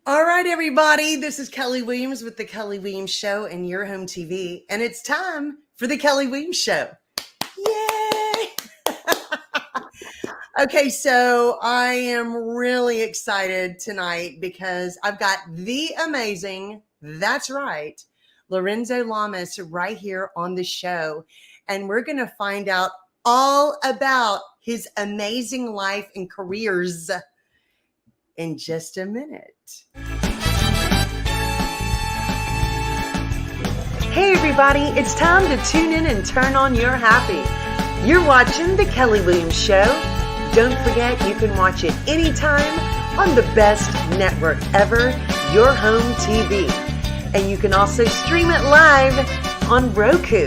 All right, everybody. This is Kelly Williams with The Kelly Williams Show and Your Home TV. And it's time for The Kelly Williams Show. Yay! Okay, so I am really excited tonight because I've got the amazing, that's right, Lorenzo Lamas right here on the show. And we're going to find out all about his amazing life and careers in just a minute. Hey everybody, it's time to tune in and turn on your happy. You're watching The Kelly Williams Show. Don't forget you can watch it anytime on the best network ever, Your Home TV. And you can also stream it live on Roku.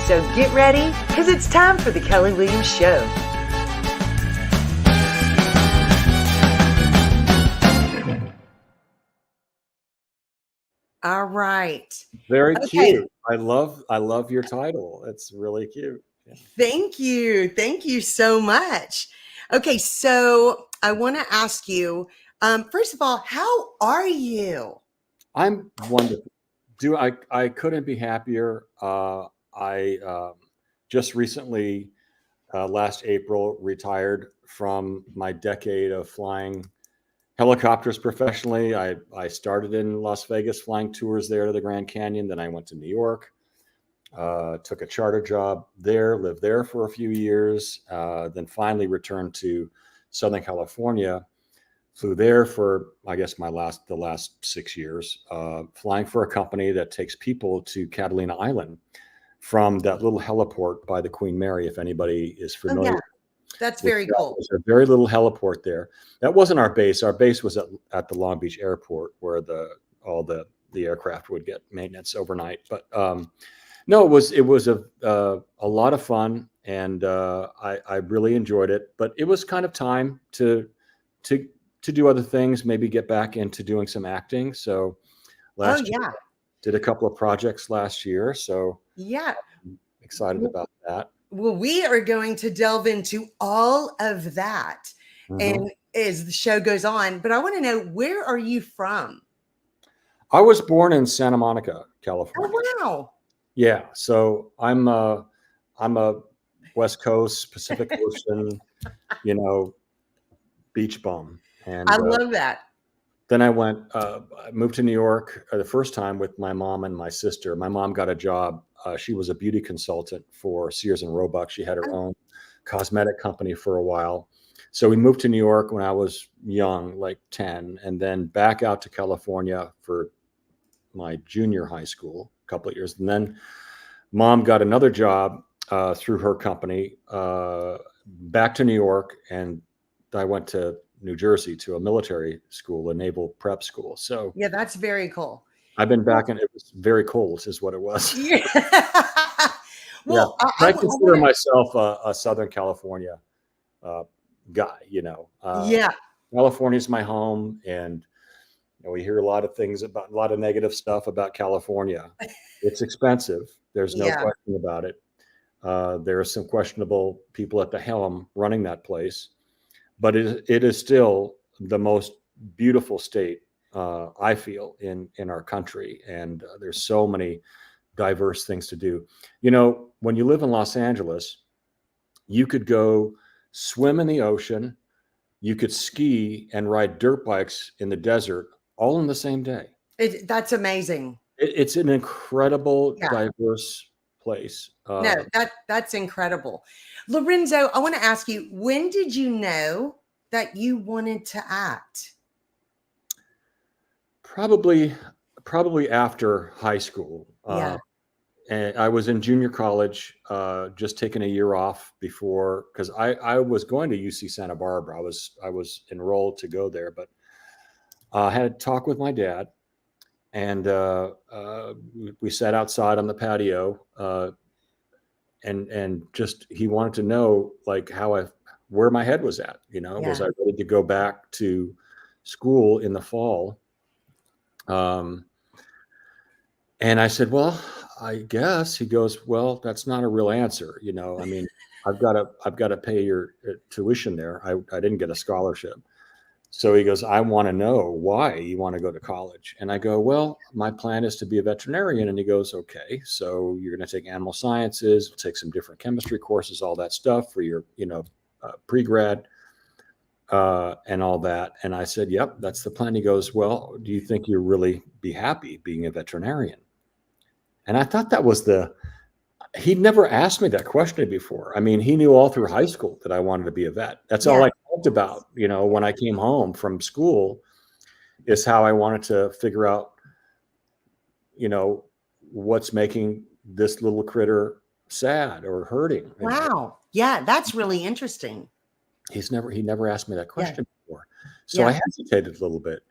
So get ready, because it's time for The Kelly Williams Show. All right. Very cute. I love your title. It's really cute. Thank you. Thank you so much. Okay, so I want to ask you, first of all, how are you? I'm wonderful. I couldn't be happier. I just recently, last April, retired from my decade of flying helicopters professionally. I started in Las Vegas flying tours there to the Grand Canyon. Then I went to New York, took a charter job there, lived there for a few years, then finally returned to Southern California, flew there for, I guess, the last 6 years, flying for a company that takes people to Catalina Island from that little heliport by the Queen Mary, if anybody is familiar. Oh, yeah. That's very cool. There's a very little heliport there. That wasn't our base. Our base was at the Long Beach airport, where all the aircraft would get maintenance overnight. But no, it was a lot of fun, and I really enjoyed it. But it was kind of time to do other things, maybe get back into doing some acting. So last year, did a couple of projects last year. So yeah, I'm excited about that. Well, we are going to delve into all of that and as the show goes on. But I want to know, where are you from? I was born in Santa Monica, California. Oh, wow. Yeah. So I'm a West Coast, Pacific Ocean, beach bum. And I love that. Then I moved to New York the first time with my mom and my sister. My mom got a job. She was a beauty consultant for Sears and Roebuck. She had her own cosmetic company for a while. So we moved to New York when I was young, like 10, and then back out to California for my junior high school, a couple of years. And then mom got another job through her company, back to New York, and I went to New Jersey to a military school, a naval prep school. So yeah, that's very cool. I've been back, and it was very cold, is what it was. Yeah. Well, yeah. I consider myself a Southern California guy. Yeah, California's my home, and we hear a lot of negative stuff about California. It's expensive. There's no question about it. There are some questionable people at the helm running that place, but it is still the most beautiful state, I feel, in our country. And there's so many diverse things to do. When you live in Los Angeles, you could go swim in the ocean, you could ski and ride dirt bikes in the desert all in the same day. That's amazing. It's an incredible, diverse place. No, that's incredible. Lorenzo, I want to ask you, when did you know that you wanted to act? Probably after high school. And I was in junior college, just taking a year off before, because I was going to UC Santa Barbara. I was enrolled to go there, but I had a talk with my dad, and we sat outside on the patio, and just he wanted to know, like, where my head was at. Was I ready to go back to school in the fall? And I said, well, I guess. He goes, well, that's not a real answer. I mean, I've got to pay your tuition there. I didn't get a scholarship. So he goes, I want to know why you want to go to college. And I go, well, my plan is to be a veterinarian. And he goes, okay, so you're going to take animal sciences, take some different chemistry courses, all that stuff for your, pre-grad and all that. And I said, yep, that's the plan. He goes, well, do you think you'll really be happy being a veterinarian? And I thought that was he'd never asked me that question before. I mean, he knew all through high school that I wanted to be a vet. That's all I talked about, when I came home from school, is how I wanted to figure out, what's making this little critter sad or hurting. Wow. Yeah, that's really interesting. He never asked me that question before. So I hesitated a little bit.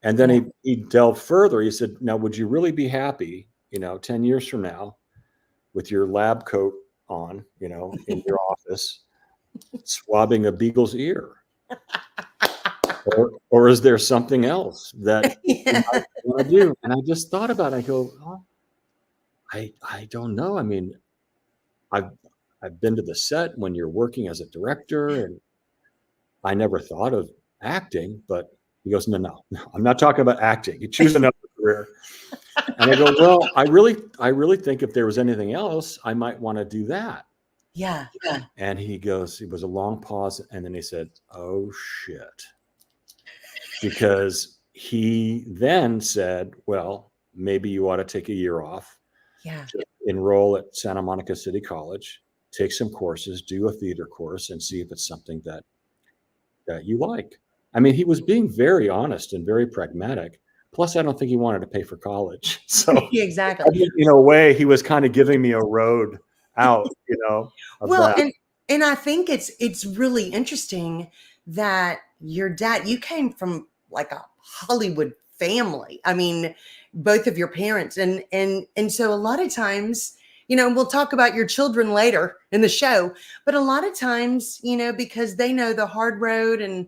And then he delved further. He said, now, would you really be happy, 10 years from now with your lab coat on, in your office, swabbing a beagle's ear? Or is there something else that you might want to do? And I just thought about it. I go, oh, I don't know. I mean, I've been to the set when you're working as a director, and I never thought of acting. But he goes, no, I'm not talking about acting. You choose another career. And I go, well, I really think if there was anything else, I might want to do that. Yeah. And he goes, it was a long pause, and then he said, oh shit. Because he then said, well, maybe you ought to take a year off. Yeah. To enroll at Santa Monica City College, take some courses, do a theater course, and see if it's something that you like. I mean, he was being very honest and very pragmatic. Plus, I don't think he wanted to pay for college. So exactly. I mean, in a way, he was kind of giving me a road out, Well, and I think it's really interesting that your dad, you came from like a Hollywood family. I mean, both of your parents. And so a lot of times, we'll talk about your children later in the show, but a lot of times, because they know the hard road and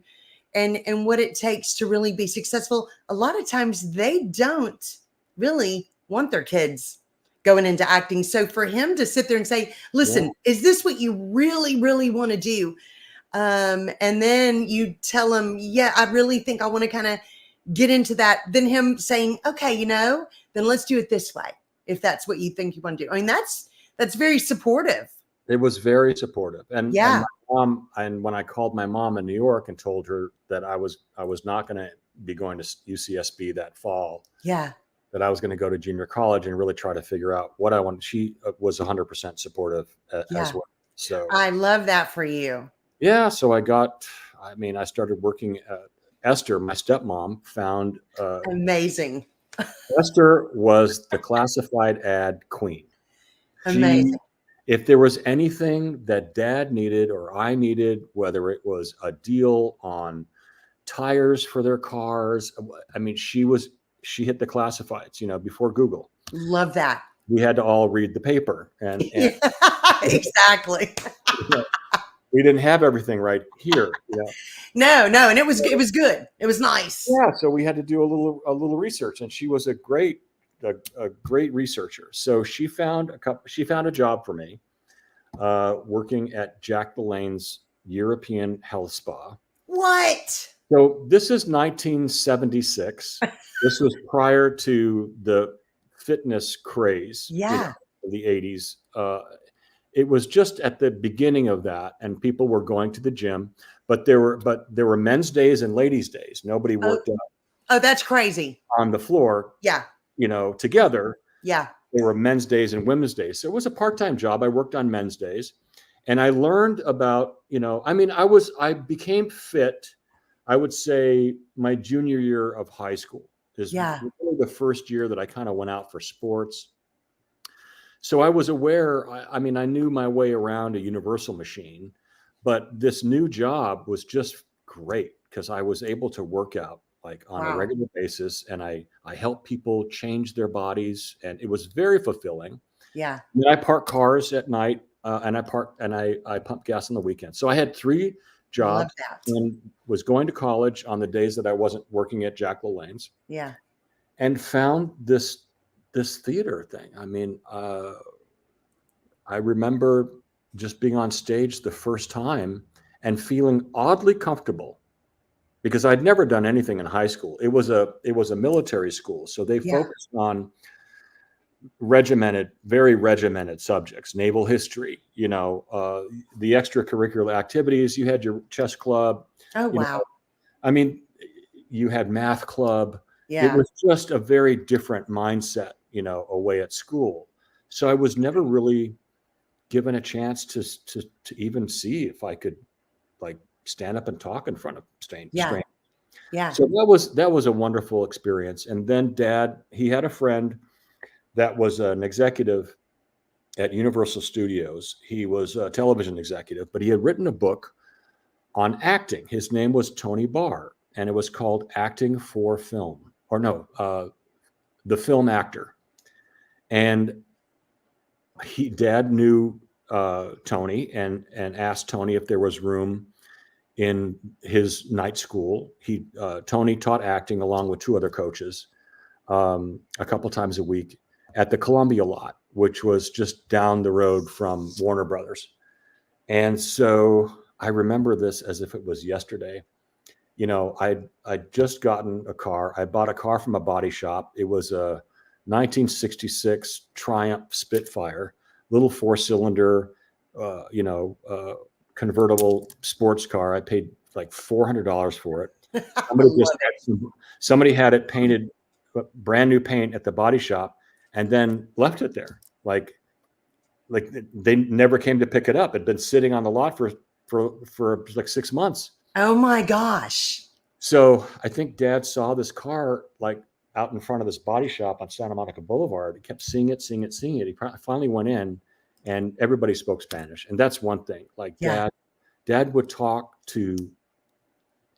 what it takes to really be successful, a lot of times they don't really want their kids going into acting. So for him to sit there and say, listen, is this what you really, really want to do? And then you tell him, yeah, I really think I want to kind of get into that. Then him saying, okay, then let's do it this way, if that's what you think you want to do. I mean, that's very supportive. It was very supportive. And yeah. And my mom, and when I called my mom in New York and told her that I was not going to be going to UCSB that fall. Yeah. That I was going to go to junior college and really try to figure out what I wanted. She was 100% supportive as well. So I love that for you. Yeah. So I started working. Esther, my stepmom, found amazing. Esther was the classified ad queen. Amazing. If there was anything that Dad needed or I needed, whether it was a deal on tires for their cars, I mean, she hit the classifieds, before Google. Love that. We had to all read the paper and exactly. We didn't have everything right here. No, and it was good. It was nice. Yeah, so we had to do a little research, and she was a great researcher. So she found a job for me, working at Jack LaLanne's European Health Spa. What? So this is 1976. This was prior to the fitness craze. Yeah. Of the 80s. It was just at the beginning of that, and people were going to the gym, but there were men's days and ladies' days. Nobody worked out. Oh, that's crazy. On the floor. Yeah. Together. Yeah. There were men's days and women's days. So it was a part-time job. I worked on men's days, and I learned about, I became fit, I would say my junior year of high school is really the first year that I kind of went out for sports. So I was aware, I knew my way around a universal machine, but this new job was just great because I was able to work out like on a regular basis, and I helped people change their bodies, and it was very fulfilling. Yeah. And then I park cars at night, and I pump gas on the weekend. So I had 3 jobs and was going to college on the days that I wasn't working at Jack LaLanne's. Yeah. And found this theater thing. I remember just being on stage the first time and feeling oddly comfortable because I'd never done anything in high school. It was a military school, so they focused on very regimented subjects, naval history, the extracurricular activities. You had your chess club. Oh, you wow. know, I mean, you had math club. It Yeah. was just a very different mindset, away at school. So I was never really given a chance to even see if I could like stand up and talk in front of strangers. Yeah. Yeah. So that was a wonderful experience. And then Dad, he had a friend that was an executive at Universal Studios. He was a television executive, but he had written a book on acting. His name was Tony Barr, and it was called Acting for Film, or no, The Film Actor. And Dad knew Tony and asked Tony if there was room in his night school. Tony taught acting along with two other coaches a couple times a week at the Columbia lot, which was just down the road from Warner Brothers. And so I remember this as if it was yesterday. I'd just gotten a car. I bought a car from a body shop. It was a 1966 Triumph Spitfire, little 4-cylinder, convertible sports car. I paid like $400 for it. Somebody had it painted, brand new paint at the body shop, and then left it there. Like they never came to pick it up. It'd been sitting on the lot for like 6 months. Oh my gosh. So I think Dad saw this car like out in front of this body shop on Santa Monica Boulevard. He kept seeing it. He finally went in, and everybody spoke Spanish. And that's one thing. Like Dad would talk to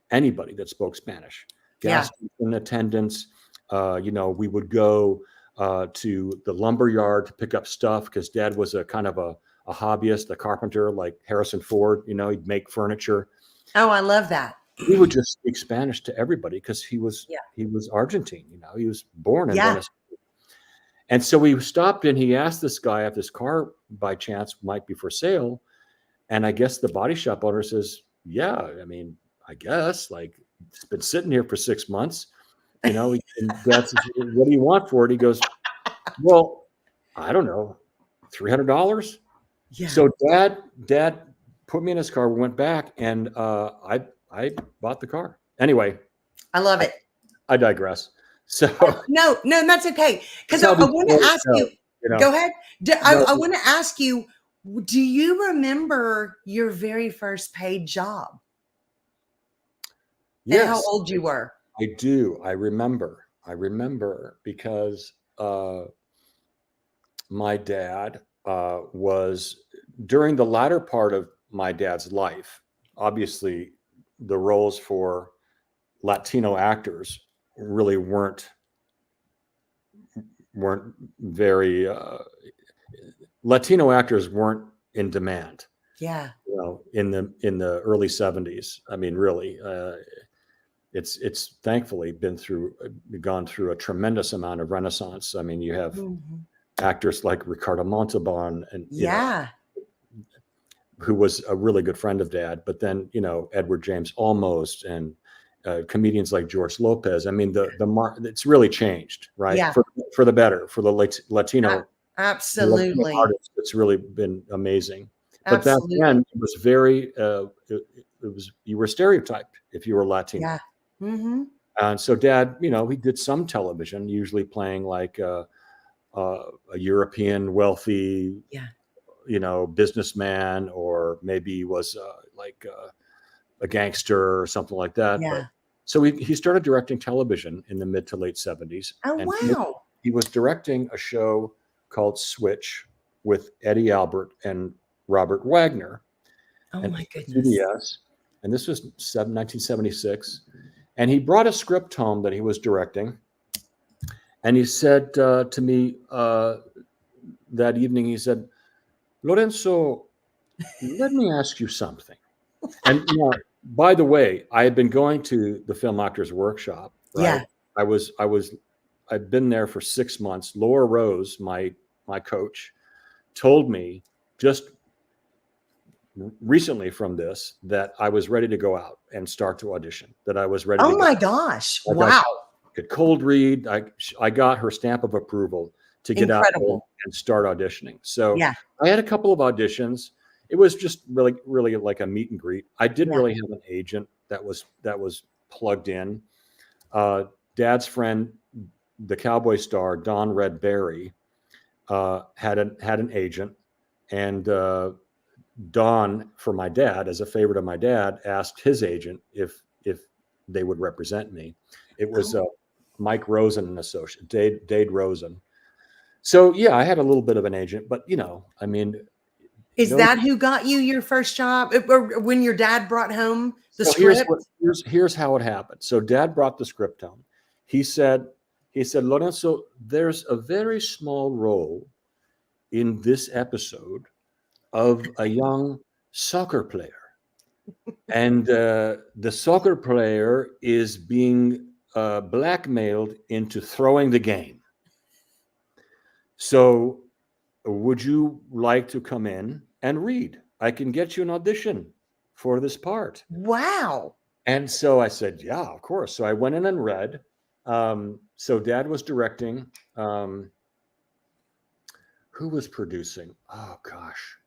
anybody that spoke Spanish. Gas station attendants. We would go to the lumber yard to pick up stuff because Dad was a kind of a hobbyist, a carpenter, like Harrison Ford. He'd make furniture. Oh, I love that. He would just speak Spanish to everybody because he was Argentine. He was born in Venice. And so we stopped in. He asked this guy if this car by chance might be for sale. And I guess the body shop owner says, yeah, I mean, I guess, like, it's been sitting here for 6 months. And Dad says, what do you want for it? He goes, well, I don't know, $300. Yeah. So Dad put me in his car. We went back, and I bought the car. Anyway, I love it. I digress. So no, that's okay. Because I want to ask you. Go ahead. I want to ask you. Do you remember your very first paid job? Yes. And how old you were? I do. I remember because my dad was, during the latter part of my dad's life, obviously the roles for Latino actors really weren't very, Latino actors weren't in demand. Yeah. In the early 70s. I mean, really, it's thankfully gone through a tremendous amount of renaissance. I mean, you have actors like Ricardo Montalban and who was a really good friend of Dad, but then Edward James Olmos and comedians like George Lopez. I mean, it's really changed, right? Yeah. For the better, for the Latino. Absolutely. Latino artists, it's really been amazing. But back then, it was very. It was, you were stereotyped if you were Latino. Yeah. Mm-hmm. And so Dad, he did some television, usually playing like a European wealthy, businessman, or maybe he was like a gangster or something like that. Yeah. But, so he started directing television in the mid to late 70s. Oh, and wow. He was directing a show called Switch with Eddie Albert and Robert Wagner. Oh, and my goodness. CBS. And this was 1976. And he brought a script home that he was directing. And he said to me that evening, he said, Lorenzo, let me ask you something. And by the way, I had been going to the Film Actors Workshop. Right? Yeah. I'd been there for 6 months. Laura Rose, my coach, told me just recently from this that I was ready to go out and start to audition, that I was ready to Oh my gosh. like Wow. I could cold read. I got her stamp of approval to get out Incredible. and start auditioning. So Yeah. I had a couple of auditions. It was just really like a meet and greet. I didn't Yeah. really have an agent that was plugged in. Dad's friend, the cowboy star Don Red Berry, had an agent, and Don, for my dad, as a favorite of my dad, asked his agent if they would represent me. It was Mike Rosen and Associate, Dade Rosen. So yeah, I had a little bit of an agent, but I mean, Is that who got you your first job? Or when your dad brought home the script? Here's how it happened. So Dad brought the script home. He said, Lorenzo, there's a very small role in this episode of a young soccer player. And the soccer player is being blackmailed into throwing the game. So would you like to come in and read? I can get you an audition for this part. Wow. And so I said, yeah, of course. So I went in and read. So Dad was directing. Who was producing? Oh, gosh.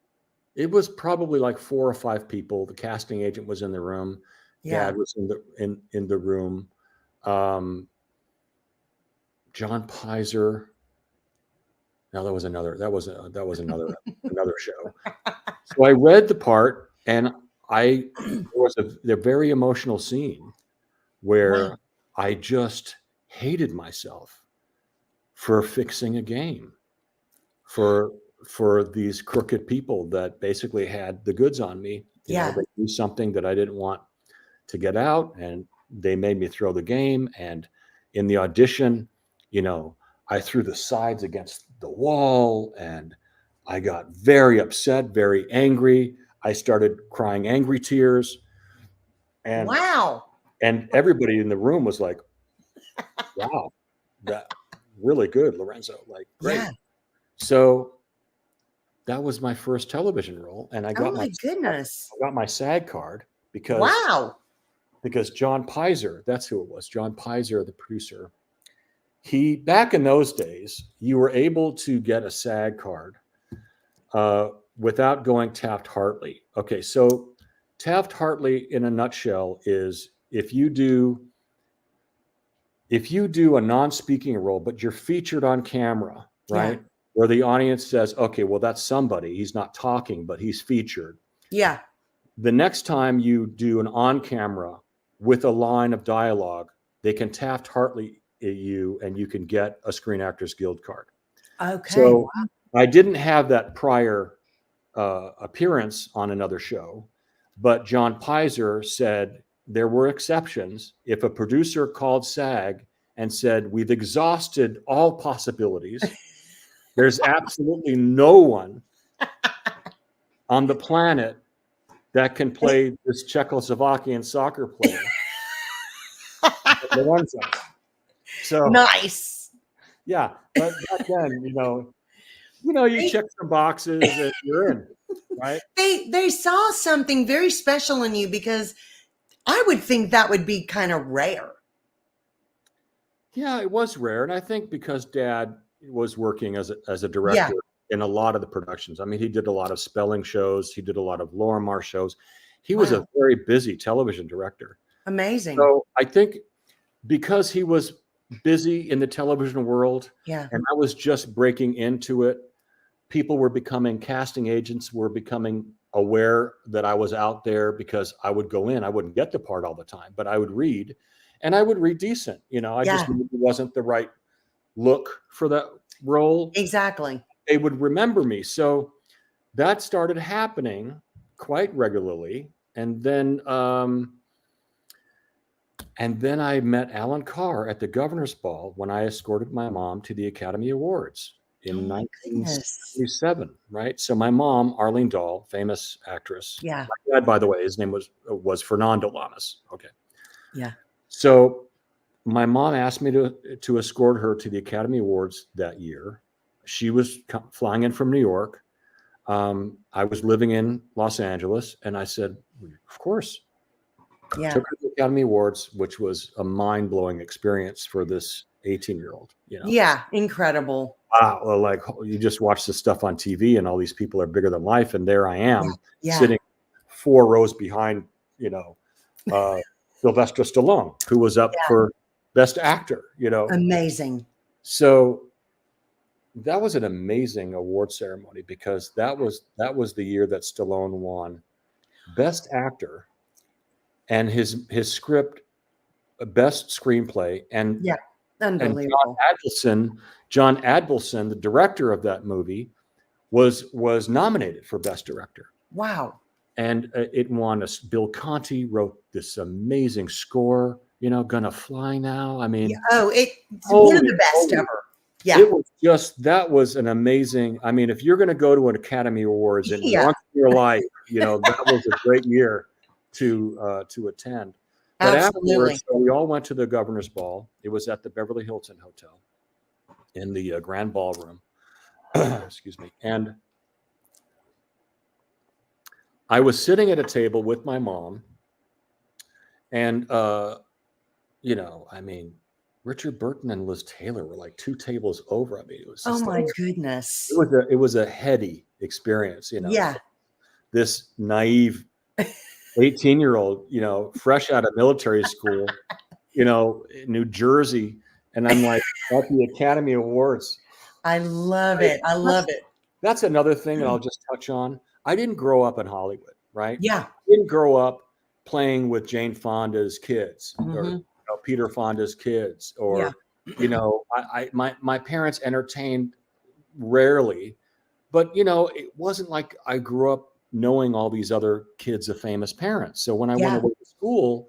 It was probably like 4 or 5 people. The casting agent was in the room. Yeah. Dad was in the room. John Pizer. Now that was another show. So I read the part, and there was a very emotional scene where I just hated myself for fixing a game for these crooked people that basically had the goods on me. They knew something that I didn't want to get out, and they made me throw the game. And in the audition, I threw the sides against the wall, and I got very upset, very angry. I started crying angry tears. And wow. And everybody in the room was like, wow, that really good, Lorenzo. Like, great. Yeah. So that was my first television role. And I got Oh my goodness. I got my SAG card because John Pizer, that's who it was. John Pizer, the producer. Back in those days, you were able to get a SAG card without going Taft-Hartley. Okay, so Taft-Hartley in a nutshell is if you do a non-speaking role, but you're featured on camera, right? Yeah. Where the audience says, okay, well, that's somebody. He's not talking, but he's featured. Yeah. The next time you do an on-camera with a line of dialogue, they can Taft-Hartley you, and you can get a Screen Actors Guild card. Okay. So I didn't have that prior appearance on another show, but John Pizer said there were exceptions. If a producer called SAG and said, we've exhausted all possibilities, there's absolutely no one on the planet that can play this Czechoslovakian soccer player. So nice. Yeah, but back then, you check some boxes and you're in, right? They saw something very special in you, because I would think that would be kind of rare. Yeah, it was rare, and I think because Dad was working as a director in a lot of the productions. I mean, he did a lot of spelling shows. He did a lot of Lorimar shows. He was a very busy television director. Amazing. So I think because he was busy in the television world, and I was just breaking into it, casting agents were becoming aware that I was out there, because I would go in. I wouldn't get the part all the time, but I would read, and I would read decent. I just knew it wasn't the right look for that role. Exactly. They would remember me. So that started happening quite regularly. And then I met Alan Carr at the Governor's Ball when I escorted my mom to the Academy Awards in 1977, right? So my mom, Arlene Dahl, famous actress. Yeah. My dad, by the way, his name was Fernando Lamas. Okay. Yeah. So my mom asked me to escort her to the Academy Awards that year. She was flying in from New York. I was living in Los Angeles, and I said, of course. Yeah. Took her to the Academy Awards, which was a mind-blowing experience for this 18-year-old. Yeah, incredible. Wow, well, like you just watch this stuff on TV, and all these people are bigger than life, and there I am sitting 4 rows behind, Sylvester Stallone, who was up for Best Actor. Amazing. So that was an amazing award ceremony, because that was the year that Stallone won Best Actor, and his script, Best Screenplay, and unbelievable. John Adkelson, the director of that movie, was nominated for Best Director. Wow. And it won. Bill Conti wrote this amazing score, Gonna Fly Now. I mean, it's one of the best ever. Yeah. It was that was an amazing, I mean, if you're going to go to an Academy Awards and once in your life, that was a great year to attend. But afterwards, so we all went to the Governor's Ball. It was at the Beverly Hilton Hotel in the Grand Ballroom. Excuse me. And I was sitting at a table with my mom, and, I mean, Richard Burton and Liz Taylor were like 2 tables over. I mean, it was just my goodness. It was a heady experience, Yeah. This naive 18-year-old, fresh out of military school, in New Jersey. And I'm like, at the Academy Awards. I love it. I love it. That's another thing that I'll just touch on. I didn't grow up in Hollywood, right? Yeah. I didn't grow up playing with Jane Fonda's kids or Peter Fonda's kids, or, my parents entertained rarely, but, it wasn't like I grew up knowing all these other kids of famous parents. So when I went away to school,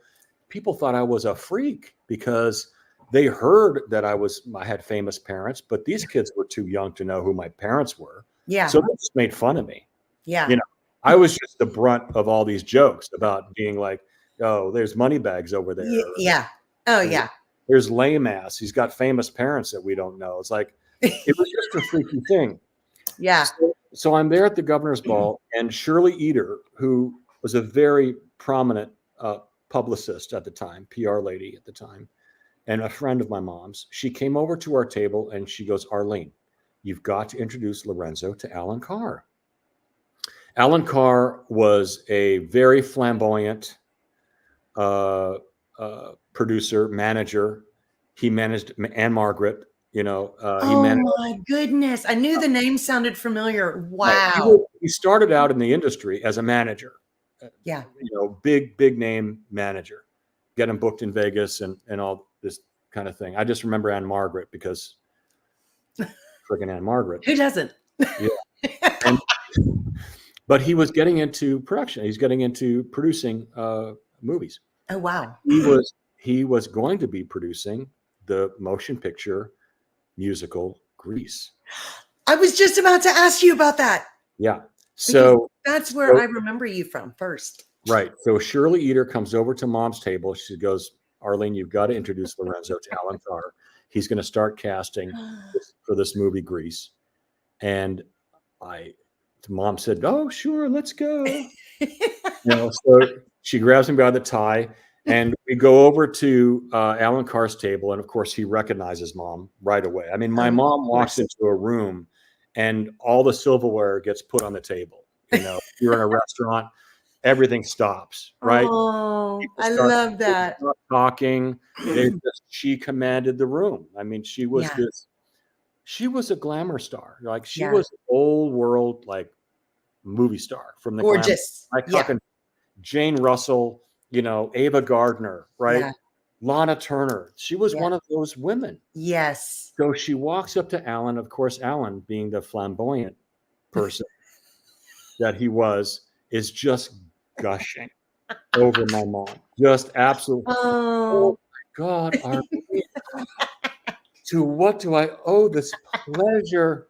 people thought I was a freak because they heard that I had famous parents, but these kids were too young to know who my parents were. Yeah. So they just made fun of me. Yeah. I was just the brunt of all these jokes about being like, oh, there's Moneybags over there. Yeah. Oh, yeah. There's lame ass. He's got famous parents that we don't know. It's like, it was just a freaky thing. Yeah. So I'm there at the Governor's Ball, and Shirley Eder, who was a very prominent publicist at the time, PR lady at the time, and a friend of my mom's, she came over to our table and she goes, Arlene, you've got to introduce Lorenzo to Alan Carr. Alan Carr was a very flamboyant producer, manager. He managed Anne Margaret. My goodness. I knew the name sounded familiar. Wow. He started out in the industry as a manager. Yeah. Big name manager. Get him booked in Vegas and all this kind of thing. I just remember Anne Margaret because freaking Anne Margaret. Who doesn't? Yeah. But he was getting into production. He's getting into producing movies. Oh, wow. He was going to be producing the motion picture musical Grease. I was just about to ask you about that. Yeah. So that's where I remember you from first. Right. So Shirley Eder comes over to Mom's table. She goes, Arlene, you've got to introduce Lorenzo to Alan Carr. He's going to start casting for this movie Grease. And Mom said, oh, sure, let's go. So she grabs him by the tie. And we go over to Alan Carr's table, and of course he recognizes Mom right away. I mean, my mom walks into a room, and all the silverware gets put on the table. You're in a restaurant, everything stops, right? Oh, I love that. Talking, she commanded the room. I mean, she was she was a glamour star. Like she was an old world movie star from the gorgeous. Talking Jane Russell. Ava Gardner, right? Yeah. Lana Turner. She was one of those women. Yes. So she walks up to Alan. Of course, Alan, being the flamboyant person that he was, is just gushing over my mom. Just absolutely. Oh my God. To what do I owe this pleasure?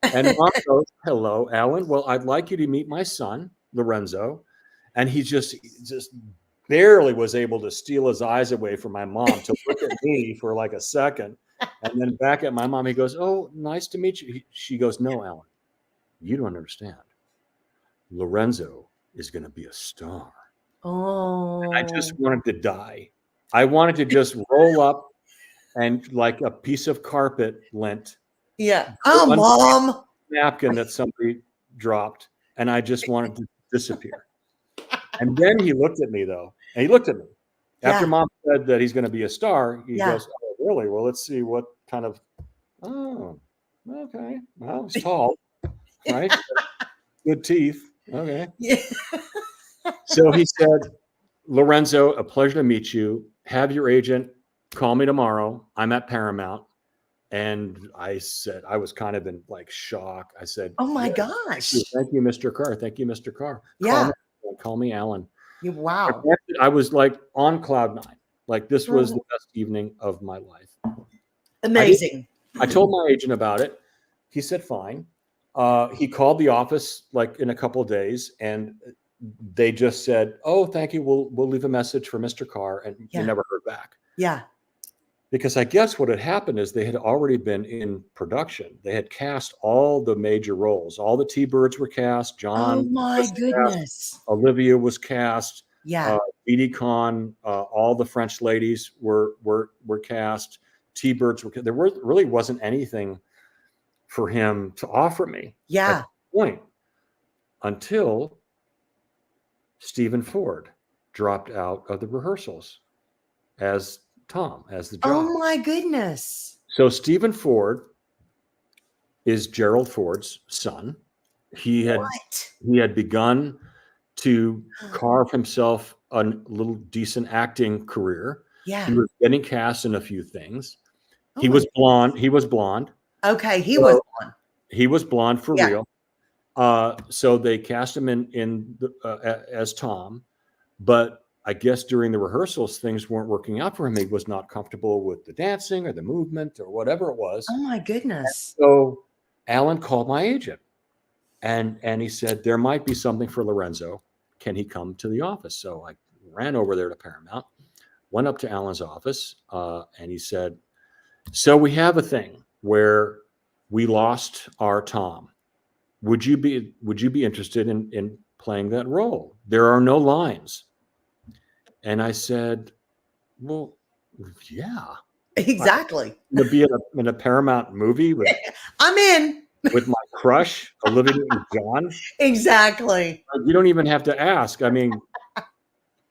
And Mom goes, hello, Alan. Well, I'd like you to meet my son, Lorenzo. And he just barely was able to steal his eyes away from my mom to look at me for like a second. And then back at my mom, he goes, oh, nice to meet you. She goes, no, Alan, you don't understand. Lorenzo is going to be a star. Oh. And I just wanted to die. I wanted to just roll up and like a piece of carpet lint. Yeah. Oh, Mom. Napkin that somebody dropped, and I just wanted to disappear. And then he looked at me, though, and he looked at me. After Mom said that he's going to be a star, he goes, "Oh, really? Well, let's see what kind of." Oh, okay. Well, he's tall, right? Good teeth. Okay. Yeah. So he said, "Lorenzo, a pleasure to meet you. Have your agent call me tomorrow. I'm at Paramount." And I said, I was kind of in like shock. I said, "Oh my gosh. Thank you, Mr. Carr. Thank you, Mr. Carr. Yeah. Call me Alan." Wow. I was like on cloud nine. Like this was the best evening of my life. Amazing. I told my agent about it. He said, fine. He called the office like in a couple of days, and they just said, "Oh, thank you. We'll leave a message for Mr. Carr," and we never heard back. Yeah. Because I guess what had happened is they had already been in production. They had cast all the major roles. All the T-Birds were cast. John. Oh my goodness. Cast. Olivia was cast. Yeah. Edie Con. All the French ladies were cast. T-Birds were. There really wasn't anything for him to offer me. Yeah. At that point, until Stephen Ford dropped out of the rehearsals as Tom, as the job. Oh my goodness. So Stephen Ford is Gerald Ford's son. He had begun to carve himself a little decent acting career. Yeah. He was getting cast in a few things. He was blonde. Okay, he was blonde. He was blonde for real. So they cast him as Tom, but I guess during the rehearsals, things weren't working out for him. He was not comfortable with the dancing or the movement or whatever it was. Oh my goodness. And so Alan called my agent and he said, there might be something for Lorenzo. Can he come to the office? So I ran over there to Paramount, went up to Alan's office, and he said, so we have a thing where we lost our Tom. Would you be interested in playing that role? There are no lines. And I said, well, yeah. Exactly. To be in a Paramount movie I'm in. With my crush, Olivia Newton-John. Exactly. You don't even have to ask. I mean,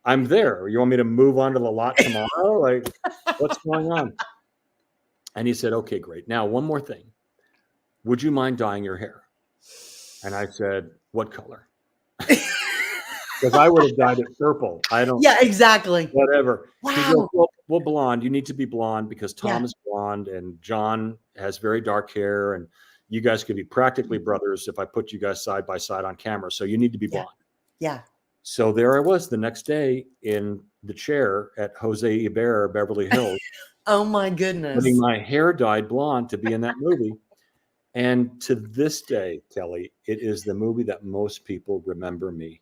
I'm there. You want me to move on to the lot tomorrow? Like, what's going on? And he said, okay, great. Now, one more thing. Would you mind dyeing your hair? And I said, what color? Because I would have dyed it purple. I don't. Yeah, exactly. Whatever. Wow. He goes, well, blonde. You need to be blonde because Tom is blonde and John has very dark hair, and you guys could be practically brothers if I put you guys side by side on camera. So you need to be blonde. Yeah. So there I was the next day in the chair at Jose Iber, Beverly Hills. Oh my goodness. Getting my hair dyed blonde to be in that movie. And to this day, Kelly, it is the movie that most people remember me.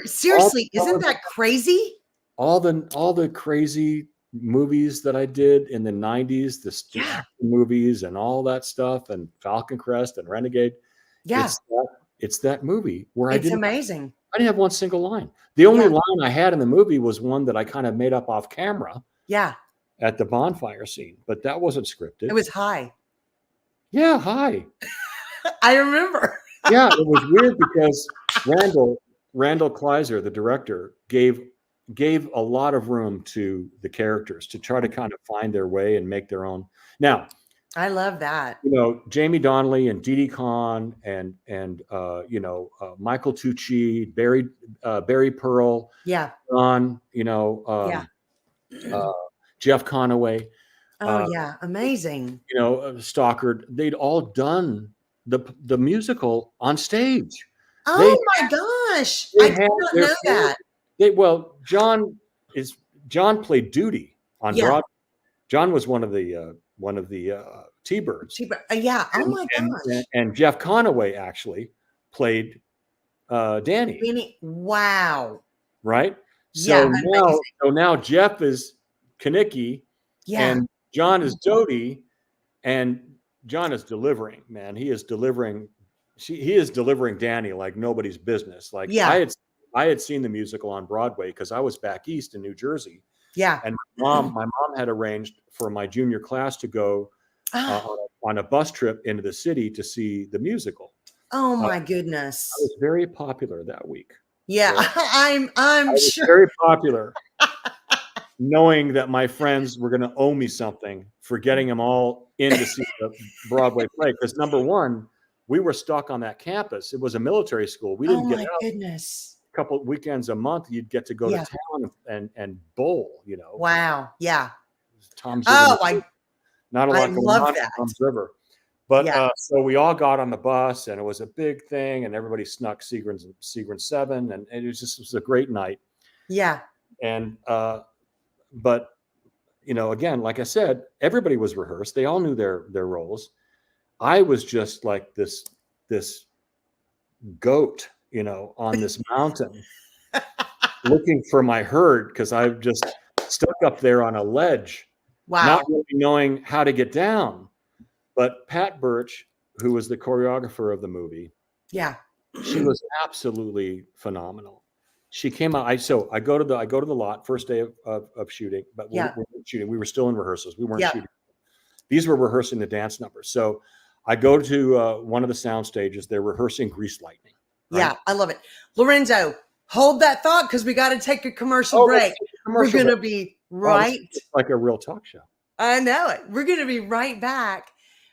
Seriously, isn't that crazy? All the crazy movies that I did in the 90s, the movies and all that stuff, and Falcon Crest and Renegade. Yeah. It's that movie where it's amazing. I didn't have one single line. The only line I had in the movie was one that I kind of made up off camera. Yeah. At the bonfire scene, but that wasn't scripted. It was High. Yeah, High. I remember. Yeah, it was weird because Randall Kleiser, the director, gave a lot of room to the characters to try to kind of find their way and make their own. Now, I love that. Jamie Donnelly and Dee Dee Conn and Michael Tucci, Barry Pearl, John, Jeff Conaway. Oh amazing. Stockard. They'd all done the musical on stage. Oh my gosh! I did not know that. John played Duty on Broadway. John was one of the T-Birds. Oh my gosh! And Jeff Conaway actually played Danny. Wow. Right. So now Jeff is Kanicki, and John is Dodie, and John is delivering, man. He is delivering. He is delivering Danny like nobody's business. Like Yeah. I had seen the musical on Broadway because I was back east in New Jersey. Yeah. And my mom had arranged for my junior class to go on a bus trip into the city to see the musical. Oh my goodness. I was very popular that week. Yeah, So I'm I was sure. very popular, knowing that my friends were going to owe me something for getting them all in to see the Broadway play. Because number one, we were stuck on that campus. It was a military school. We didn't get out. Goodness. A couple of weekends a month, you'd get to go to town and bowl. Wow. Yeah. Tom's I not a lot going love on that. Tom's River. But so we all got on the bus, and it was a big thing, and everybody snuck Seagram's 7, and it was a great night. Yeah. And but again, like I said, everybody was rehearsed. They all knew their roles. I was just like this goat, on this mountain, looking for my herd because I've just stuck up there on a ledge, not really knowing how to get down. But Pat Birch, who was the choreographer of the movie, she was absolutely phenomenal. She came out. I go to the lot first day of shooting, but we weren't shooting. We were still in rehearsals. We weren't shooting. These were rehearsing the dance numbers. So I go to one of the sound stages. They're rehearsing Grease Lightning. Right? Yeah, I love it. Lorenzo, hold that thought because we got to take a commercial break. We're going to be right. It's like a real talk show. I know it. We're going to be right back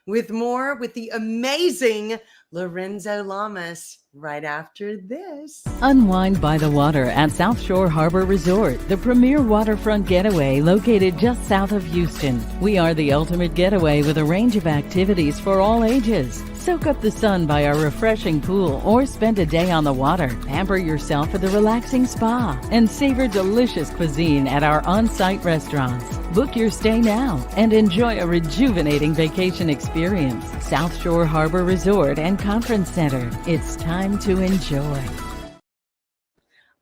with more with the amazing Lorenzo Lamas right after this. Unwind by the water at South Shore Harbor Resort, the premier waterfront getaway located just south of Houston. We are the ultimate getaway with a range of activities for all ages. Soak up the sun by our refreshing pool or spend a day on the water. Pamper yourself at the relaxing spa and savor delicious cuisine at our on-site restaurants. Book your stay now and enjoy a rejuvenating vacation experience. South Shore Harbor Resort and Conference Center. It's time to enjoy.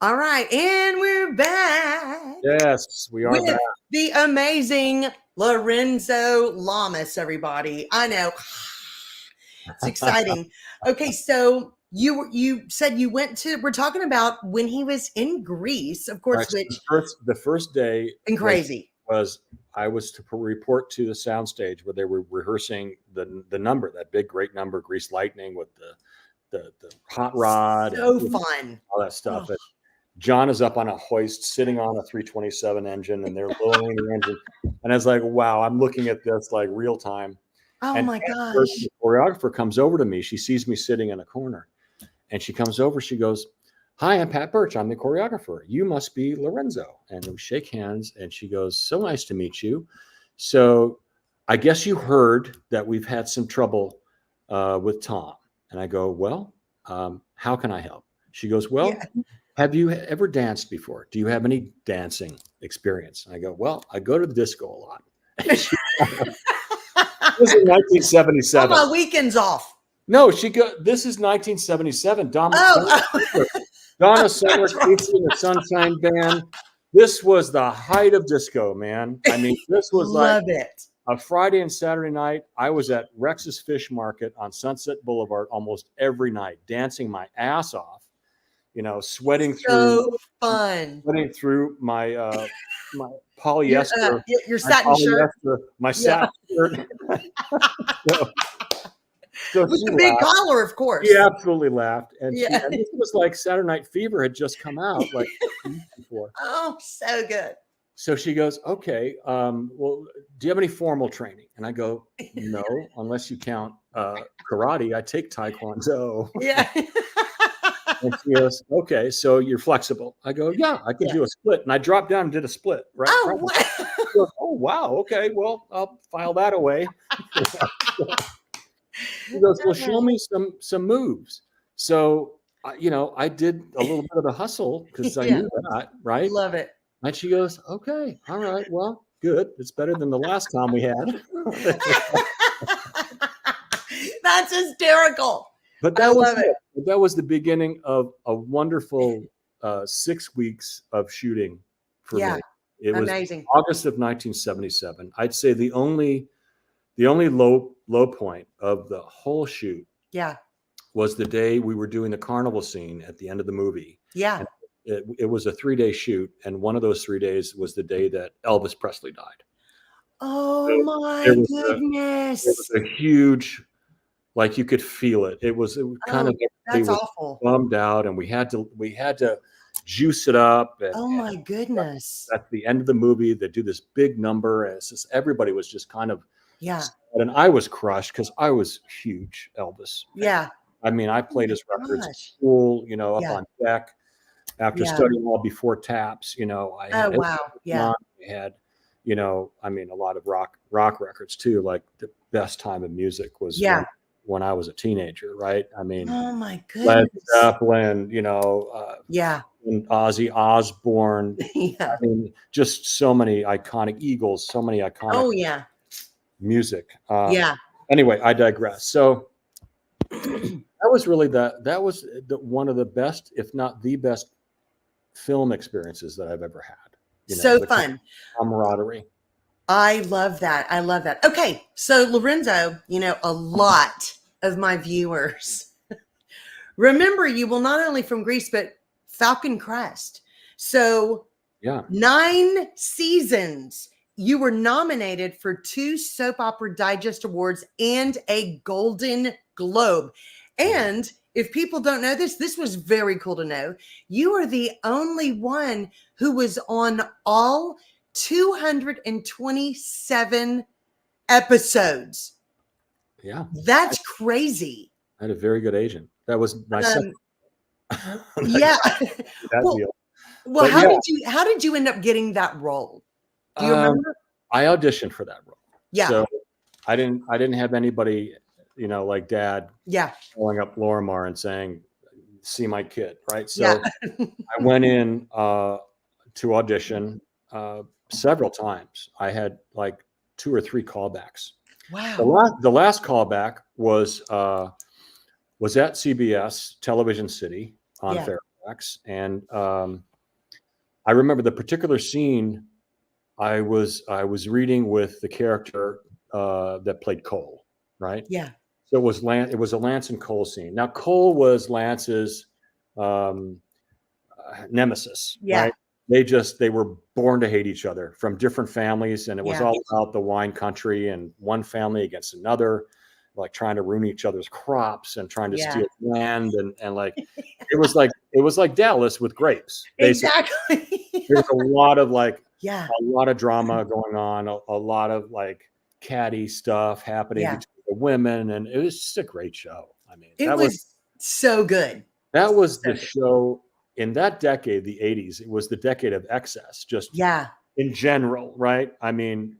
All right, and we're back. Yes, we are with back. The amazing Lorenzo Lamas, everybody. I know. It's exciting. Okay, so you said you went to, we're talking about when he was in Greece, of course, Right, which the first day and crazy was I was to report to the soundstage where they were rehearsing the number, that big great number, Grease Lightning, with the hot rod, so and fun, all that stuff. And John is up on a hoist, sitting on a 327 engine, and they're lowering the engine. And I was like, wow, I'm looking at this like real time. Oh and my gosh. The choreographer comes over to me. She sees me sitting in a corner, and she comes over. She goes, "Hi, I'm Pat Birch. I'm the choreographer. You must be Lorenzo." And we shake hands, and she goes, "So nice to meet you. So I guess you heard that we've had some trouble with Tom." And I go, "Well, how can I help?" She goes, "Well, have you ever danced before? Do you have any dancing experience?" And I go, "Well, I go to the disco a lot." This is 1977. Oh, my weekend's off. No, this is 1977. Donna Summer, Casey and the Sunshine Band. This was the height of disco, man. I mean, this was like a Friday and Saturday night. I was at Rex's Fish Market on Sunset Boulevard almost every night, dancing my ass off. Sweating through my my polyester, your satin shirt, my satin shirt. So with the big collar, of course. She absolutely laughed, and this was like Saturday Night Fever had just come out like before. Oh, so good. So she goes, "Okay, well, do you have any formal training?" And I go, "No, unless you count karate. I take Taekwondo." Yeah. And she goes, "Okay, so you're flexible." I go, "Yeah, I can do a split." And I dropped down and did a split. Right? Oh, wow. She goes, "Oh, wow. Okay, well, I'll file that away." She goes, "Well, show me some moves." So, I did a little bit of the hustle because I knew that, right? Love it. And she goes, "Okay, all right, well, good. It's better than the last time we had." That's hysterical. But that was it. That was the beginning of a wonderful 6 weeks of shooting for me. It was amazing. August of 1977. I'd say the only low low point of the whole shoot Yeah. was the day we were doing the carnival scene at the end of the movie. Yeah. And it was a 3-day shoot, and one of those 3 days was the day that Elvis Presley died. Oh So my there was goodness. a huge, like, you could feel it. It was kind Oh, of, that's everybody was awful. bummed out, and we had to juice it up. Oh And my goodness. at the end of the movie, they do this big number, and it's just, everybody was just kind of Yeah. sad. And I was crushed because I was huge Elvis. Yeah. I mean, I Oh played my his records at gosh. school, up Yeah. on deck after Yeah. studying all before taps. I Oh had his wow. records Yeah. on. We had, I mean, a lot of rock records too. Like, the best time of music was Yeah. when I was a teenager, right? I mean, Oh my Led goodness. Zeppelin, Yeah. and Ozzy Osbourne. Yeah. I mean, just so many iconic Eagles, so many iconic Oh yeah. music. Yeah. Anyway, I digress. So that was really one of the best, if not the best, film experiences that I've ever had. So the fun. camaraderie. I love that. I love that. Okay. So Lorenzo, a lot of my viewers remember you, well, not only from Greece, but Falcon Crest. So Yeah. 9 seasons. You were nominated for 2 Soap Opera Digest Awards and a Golden Globe. And if people don't know this was very cool to know. You are the only one who was on all 227 episodes. Yeah. That's crazy. I had a very good agent. That was my second. Yeah. That Well, deal. Well, But how did you end up getting that role? Do you remember? I auditioned for that role. Yeah. So I didn't have anybody, like Dad Yeah. calling up Lorimar and saying, "See my kid," right? So Yeah. I went in to audition several times. I had like 2 or 3 callbacks. Wow. The last callback was at CBS Television City on Yeah. Fairfax, and I remember the particular scene. I was reading with the character that played Cole, right? Yeah. So it was a Lance and Cole scene. Now, Cole was Lance's nemesis, Yeah. right? They were born to hate each other from different families, and it was Yeah. all about the wine country and one family against another, like trying to ruin each other's crops and trying to Yeah. steal land, and like it was like Dallas with grapes. Basically. Exactly. There's a lot of Yeah. a lot of drama going on, a lot of like catty stuff happening Yeah. between the women, and it was just a great show. I mean, It was so good. that was so the show in that decade, the 80s. It was the decade of excess, just Yeah. in general, right? I mean,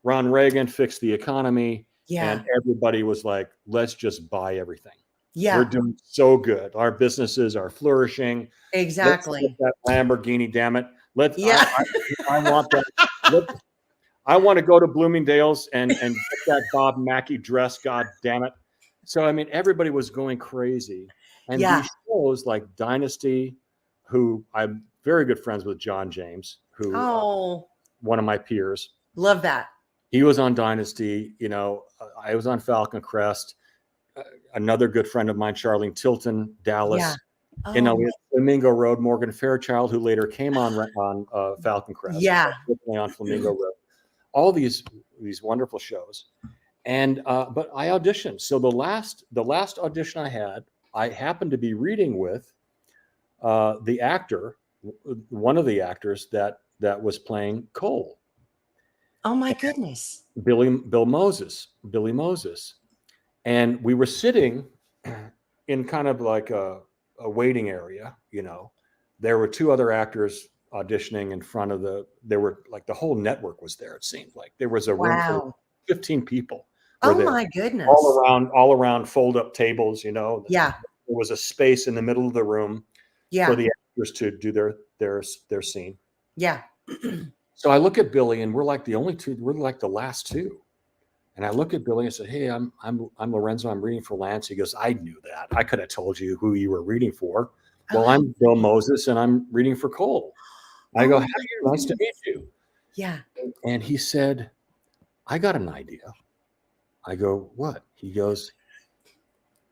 Ron Reagan fixed the economy, Yeah. and everybody was like, let's just buy everything. Yeah. We're doing so good. Our businesses are flourishing. Exactly. Let's get that Lamborghini, damn it. Yeah. I want that. I want to go to Bloomingdale's and get that Bob Mackie dress. God damn it. So, I mean, everybody was going crazy. And Yeah. these shows like Dynasty, who I'm very good friends with John James, who Oh, one of my peers. love that. He was on Dynasty. I was on Falcon Crest. Another good friend of mine, Charlene Tilton, Dallas. Yeah. We had Oh, Flamingo Road, Morgan Fairchild, who later came on Falcon Crest. Yeah. On Flamingo Road. All these wonderful shows. And but I auditioned. So the last audition I had, I happened to be reading with the actor, one of the actors that was playing Cole. oh my goodness. Billy Moses. And we were sitting in kind of like a waiting area, There were 2 other actors auditioning in front of there were like the whole network was there, it seemed like. There was a room for Wow. 15 people. Oh there, my goodness. all around fold up tables, Yeah. There was a space in the middle of the room Yeah. for the actors to do their scene. Yeah. So I look at Billy, and we're like the only 2. We're like the last 2. And I look at Billy and said, "Hey, I'm Lorenzo. I'm reading for Lance." He goes, "I knew that. I could have told you who you were reading for." Well, I'm Bill Moses, and I'm reading for Cole. I go, Oh, "Hey, nice to meet you." Yeah. And he said, "I got an idea. I go, what? He goes,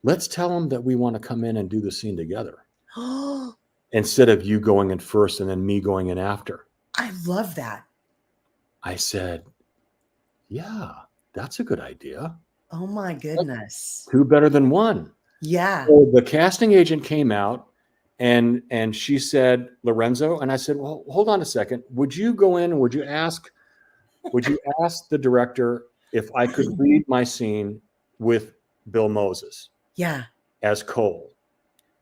let's tell them that we want to come in and do the scene together instead of you going in first and then me going in after. I love that. I said, yeah, that's a good idea. Oh my goodness. Two better than one. Yeah. So the casting agent came out and she said, Lorenzo, and I said, well, hold on a second. Would you go in and would you ask the director if I could read my scene with Bill Moses? Yeah. As Cole.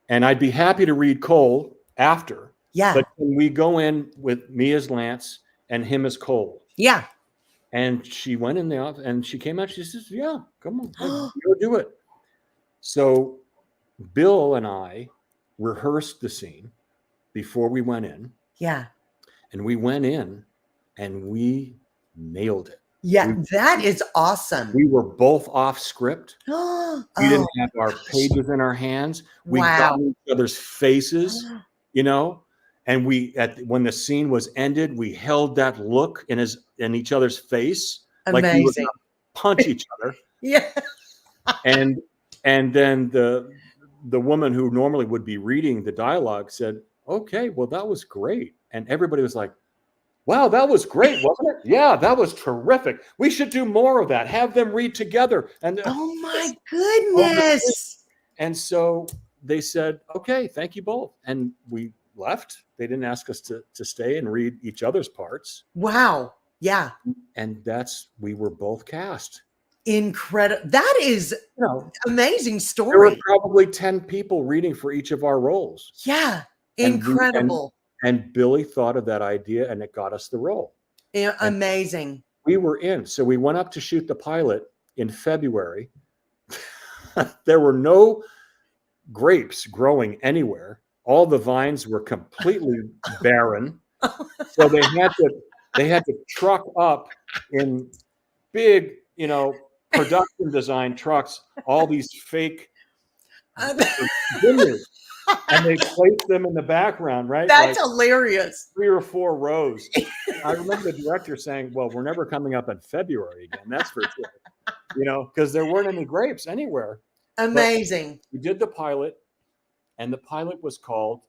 And I'd be happy to read Cole after. Yeah. But can we go in with me as Lance and him as Cole? Yeah. And she went in the office and she came out. She says, yeah, come on, go do it. So Bill and I rehearsed the scene before we went in. Yeah. And we went in and we nailed it. Yeah, that is awesome. We were both off script. We didn't have our pages in our hands. We got in each other's faces, you know, and when the scene was ended, we held that look in each other's face. Amazing. Like we would punch each other. Yeah. And then the woman who normally would be reading the dialogue said, okay, well, that was great. And everybody was like, wow, that was great, wasn't it? Yeah, that was terrific. We should do more of that. Have them read together. And oh my goodness. And so they said, okay, thank you both. And we left. They didn't ask us to stay and read each other's parts. Wow. Yeah. And we were both cast. Incredible. That is amazing story. There were probably 10 people reading for each of our roles. Yeah. Incredible. And Billy thought of that idea and it got us the role. Yeah, amazing. And we were in. So we went up to shoot the pilot in February. There were no grapes growing anywhere. All the vines were completely barren. So they had to truck up in big, production design trucks, all these fake vineyards. And they placed them in the background, right? That's hilarious. 3 or 4 rows. I remember the director saying, well, we're never coming up in February again. That's for sure. Because there weren't any grapes anywhere. Amazing. But we did the pilot, and the pilot was called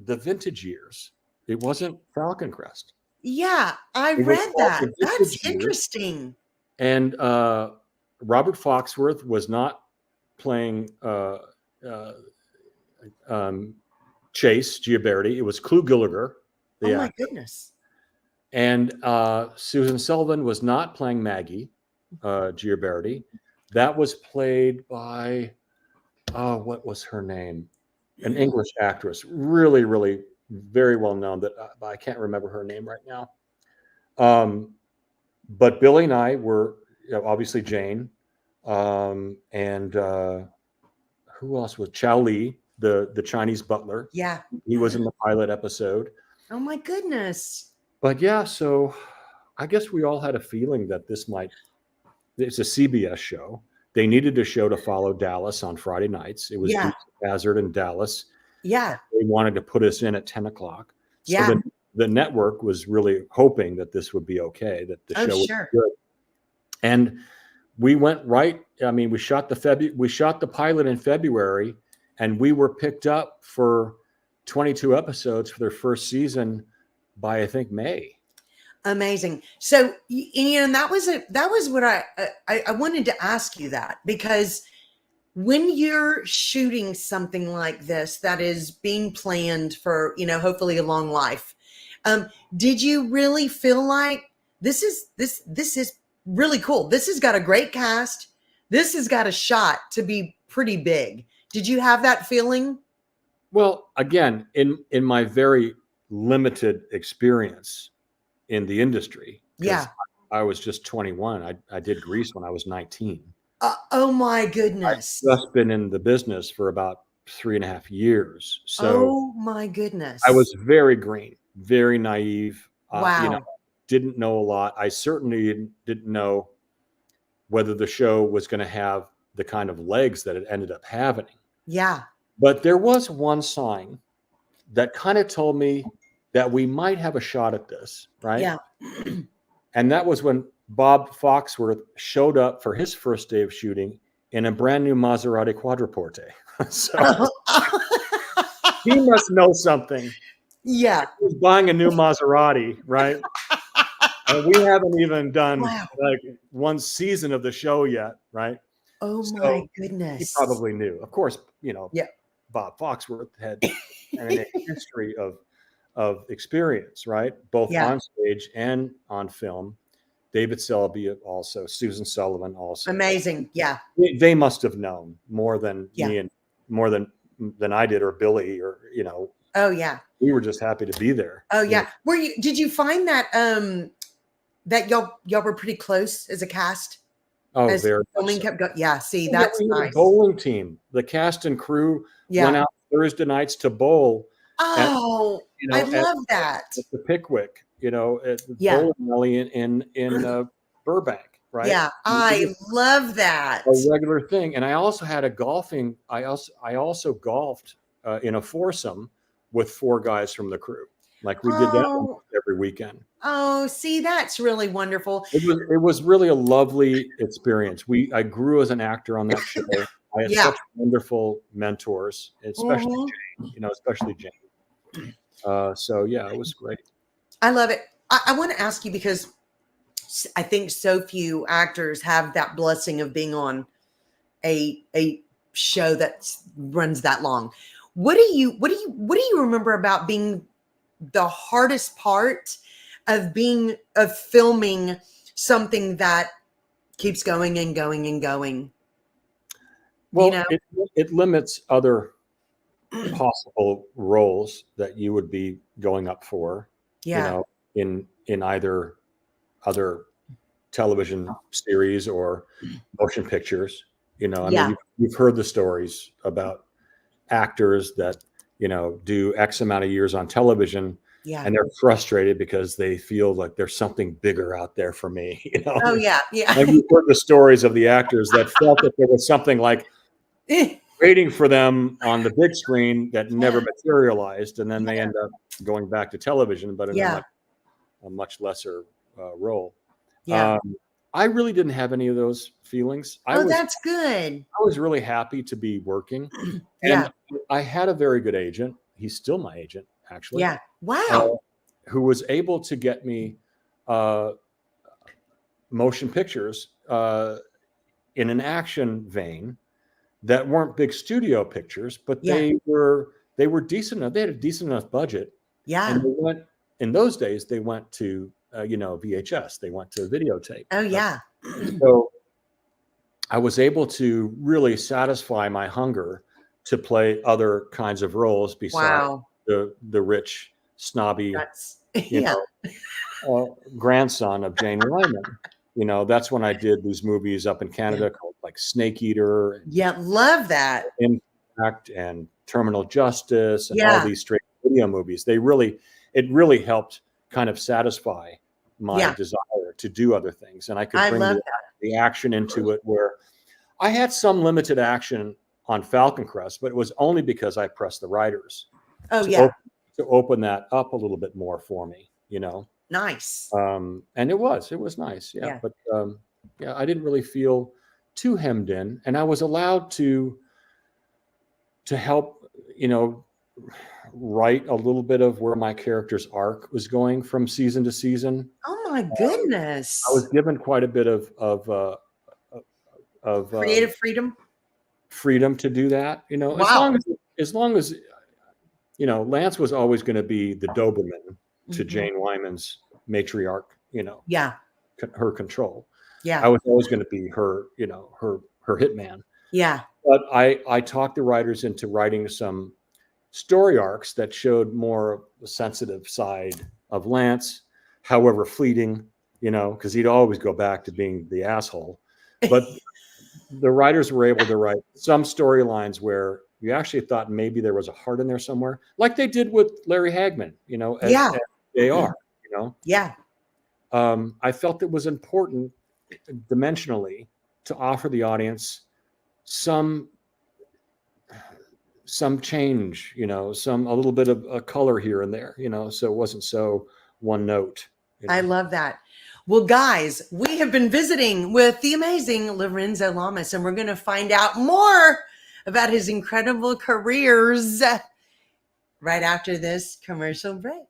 The Vintage Years. It wasn't Falcon Crest. Yeah, I read that. That's interesting. And Robert Foxworth was not playing Chase Giaberti. It was Clu Gulager. Oh my goodness. And Susan Sullivan was not playing Maggie Giaberti. That was played by what was her name? An English actress, really, really very well known. That I can't remember her name right now. But Billy and I were obviously Jane, and who else was Chow Lee, the Chinese butler. Yeah, he was in the pilot episode. Oh my goodness. But yeah, so I guess we all had a feeling that it's a CBS show. They needed a show to follow Dallas on Friday nights. It was Hazard in Dallas. Yeah. They wanted to put us in at 10 o'clock. So yeah. The network was really hoping that this would be okay, that the show would be good. And we went right. I mean, we shot the pilot in February, and we were picked up for 22 episodes for their first season by, I think, May. Amazing. So, and that was what I wanted to ask you that, because when you're shooting something like this, that is being planned for, hopefully a long life. Did you really feel like this is really cool? This has got a great cast. This has got a shot to be pretty big. Did you have that feeling? Well, again, in my very limited experience in the industry. Yeah. I was just 21. I did Grease when I was 19. Oh my goodness. I've just been in the business for about 3.5 years. So oh my goodness. I was very green, very naive. Wow. Didn't know a lot. I certainly didn't know whether the show was going to have the kind of legs that it ended up having. Yeah. But there was one sign that kind of told me that we might have a shot at this, right? Yeah. And that was when Bob Foxworth showed up for his first day of shooting in a brand new Maserati Quadriporte. So he must know something. Yeah. He's buying a new Maserati, right? And we haven't even done like one season of the show yet, right? Oh So my he goodness. probably knew. Of course, Yeah. Bob Foxworth had a history of experience, right? Both on stage and on film. David Selby also, Susan Sullivan also. Amazing. Yeah. They must have known more than me and more than I did, or Billy, or Oh yeah. we were just happy to be there. Oh yeah. Did you find that that y'all were pretty close as a cast? Oh, as very filming much so. kept going. Yeah, see, that's we had nice. a bowling team. The cast and crew went out Thursday nights to bowl. Oh, I love that. At the Pickwick, at the bowling alley in Burbank, right? Yeah, I love that. A regular thing. And I also had I also golfed in a foursome with 4 guys from the crew. Like we did that every weekend. Oh, see, that's really wonderful. It was really a lovely experience. I grew as an actor on that show. I had such wonderful mentors, especially Jane. So yeah, it was great. I love it. I want to ask you, because I think so few actors have that blessing of being on a show that runs that long. What do you remember about being the hardest part of filming something that keeps going and going and going? Well, it limits other possible roles that you would be going up for, in either other television series or motion pictures. You've heard the stories about actors that do X amount of years on television, and they're frustrated because they feel like there's something bigger out there for me. Oh yeah. And you've heard the stories of the actors that felt that there was something like waiting for them on the big screen that never materialized, and then they end up going back to television, but in a much lesser role. I really didn't have any of those feelings. That's good. I was really happy to be working. And I had a very good agent. He's still my agent, actually. Yeah. Wow. Who was able to get me motion pictures in an action vein that weren't big studio pictures, but they were decent enough. They had a decent enough budget. Yeah. And in those days, they went to VHS. They went to videotape. Oh yeah. So I was able to really satisfy my hunger to play other kinds of roles besides the rich, snobby, grandson of Jane Wyman. That's when I did these movies up in Canada called like Snake Eater. Love that. Impact and Terminal Justice and all these straight video movies. It really helped kind of satisfy my desire to do other things. And I could bring the action into it, where I had some limited action on Falcon Crest, but it was only because I pressed the writers to open that up a little bit more for me, Nice. And it was nice. Yeah. But I didn't really feel too hemmed in, and I was allowed to help, write a little bit of where my character's arc was going from season to season. Oh my goodness. I was given quite a bit of creative freedom to do that, as long as Lance was always going to be the Doberman to Jane Wyman's matriarch, her control. I was always going to be her, her hitman. But I talked the writers into writing some story arcs that showed more the sensitive side of Lance, however fleeting, because he'd always go back to being the asshole. But the writers were able to write some storylines where you actually thought maybe there was a heart in there somewhere, like they did with Larry Hagman, as they are, I felt it was important dimensionally to offer the audience some change, a little bit of a color here and there, so it wasn't so one note. I love that. Well, guys, we have been visiting with the amazing Lorenzo Lamas, and we're going to find out more about his incredible careers right after this commercial break.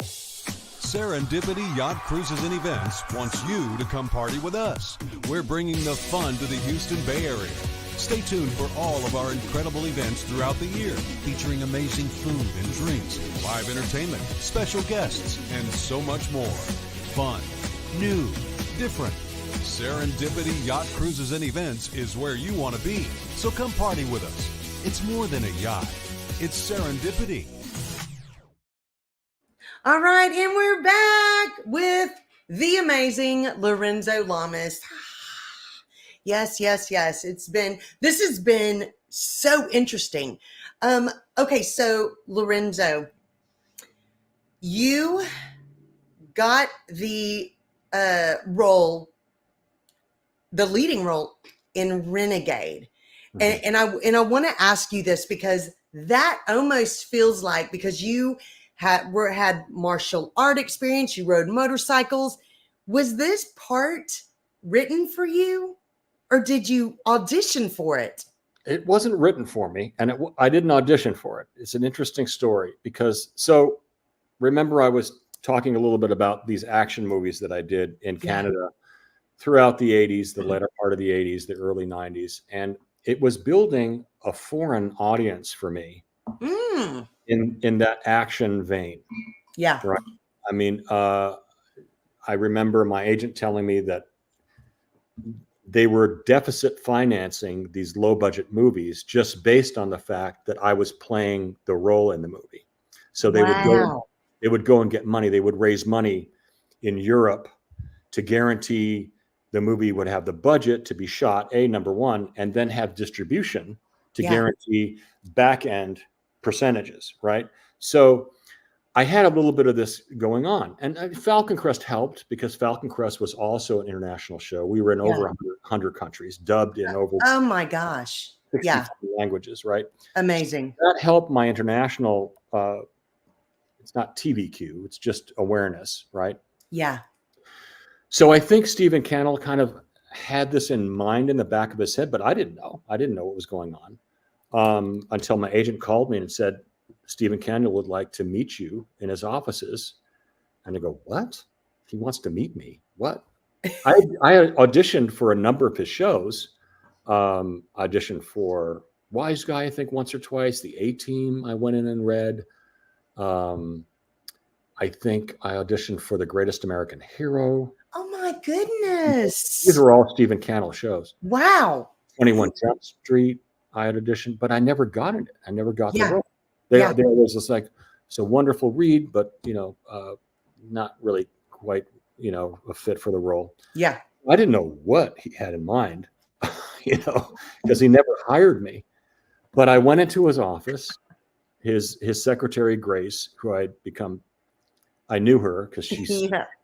Serendipity Yacht Cruises and Events wants you to come party with us. We're bringing the fun to the Houston Bay Area. Stay tuned for all of our incredible events throughout the year, featuring amazing food and drinks, live entertainment, special guests, and so much more. Fun, new, different. Serendipity Yacht Cruises and Events is where you want to be. So come party with us. It's more than a yacht. It's serendipity. All right, and we're back with the amazing Lorenzo Lamas. Yes. This has been so interesting. Okay, so Lorenzo, you got the leading role in Renegade. And I want to ask you this, because that almost feels like, because you had martial art experience, you rode motorcycles. Was this part written for you, or did you audition for it? It wasn't written for me, and I didn't audition for it. It's an interesting story because, so remember I was talking a little bit about these action movies that I did in Canada throughout the 80s, the latter part of the 80s, the early 90s, and it was building a foreign audience for me in that action vein. Yeah. Right. I mean, I remember my agent telling me that they were deficit financing these low budget movies just based on the fact that I was playing the role in the movie. So they would go and get money. They would raise money in Europe to guarantee the movie would have the budget to be shot, number one, and then have distribution to guarantee back end percentages, right? So I had a little bit of this going on, and Falcon Crest helped because Falcon Crest was also an international show. We were in over 100 countries, dubbed in over 60 languages, right? Amazing. So that helped my international, it's not TVQ, it's just awareness, right? Yeah. So I think Stephen Cannell kind of had this in mind in the back of his head, but I didn't know. I didn't know what was going on until my agent called me and said, Stephen Cannell would like to meet you in his offices. And I go, what? He wants to meet me. What? I auditioned for a number of his shows. Auditioned for Wise Guy, I think once or twice. The A-Team I went in and read. I think I auditioned for The Greatest American Hero. Oh my goodness. These are all Stephen Cannell shows. Wow. 21 Jump Street, I had auditioned, but I never got it. I never got the role. There was this like, it's a wonderful read, but not really quite, a fit for the role. Yeah. I didn't know what he had in mind, because he never hired me. But I went into his office, his secretary, Grace, who I knew her because she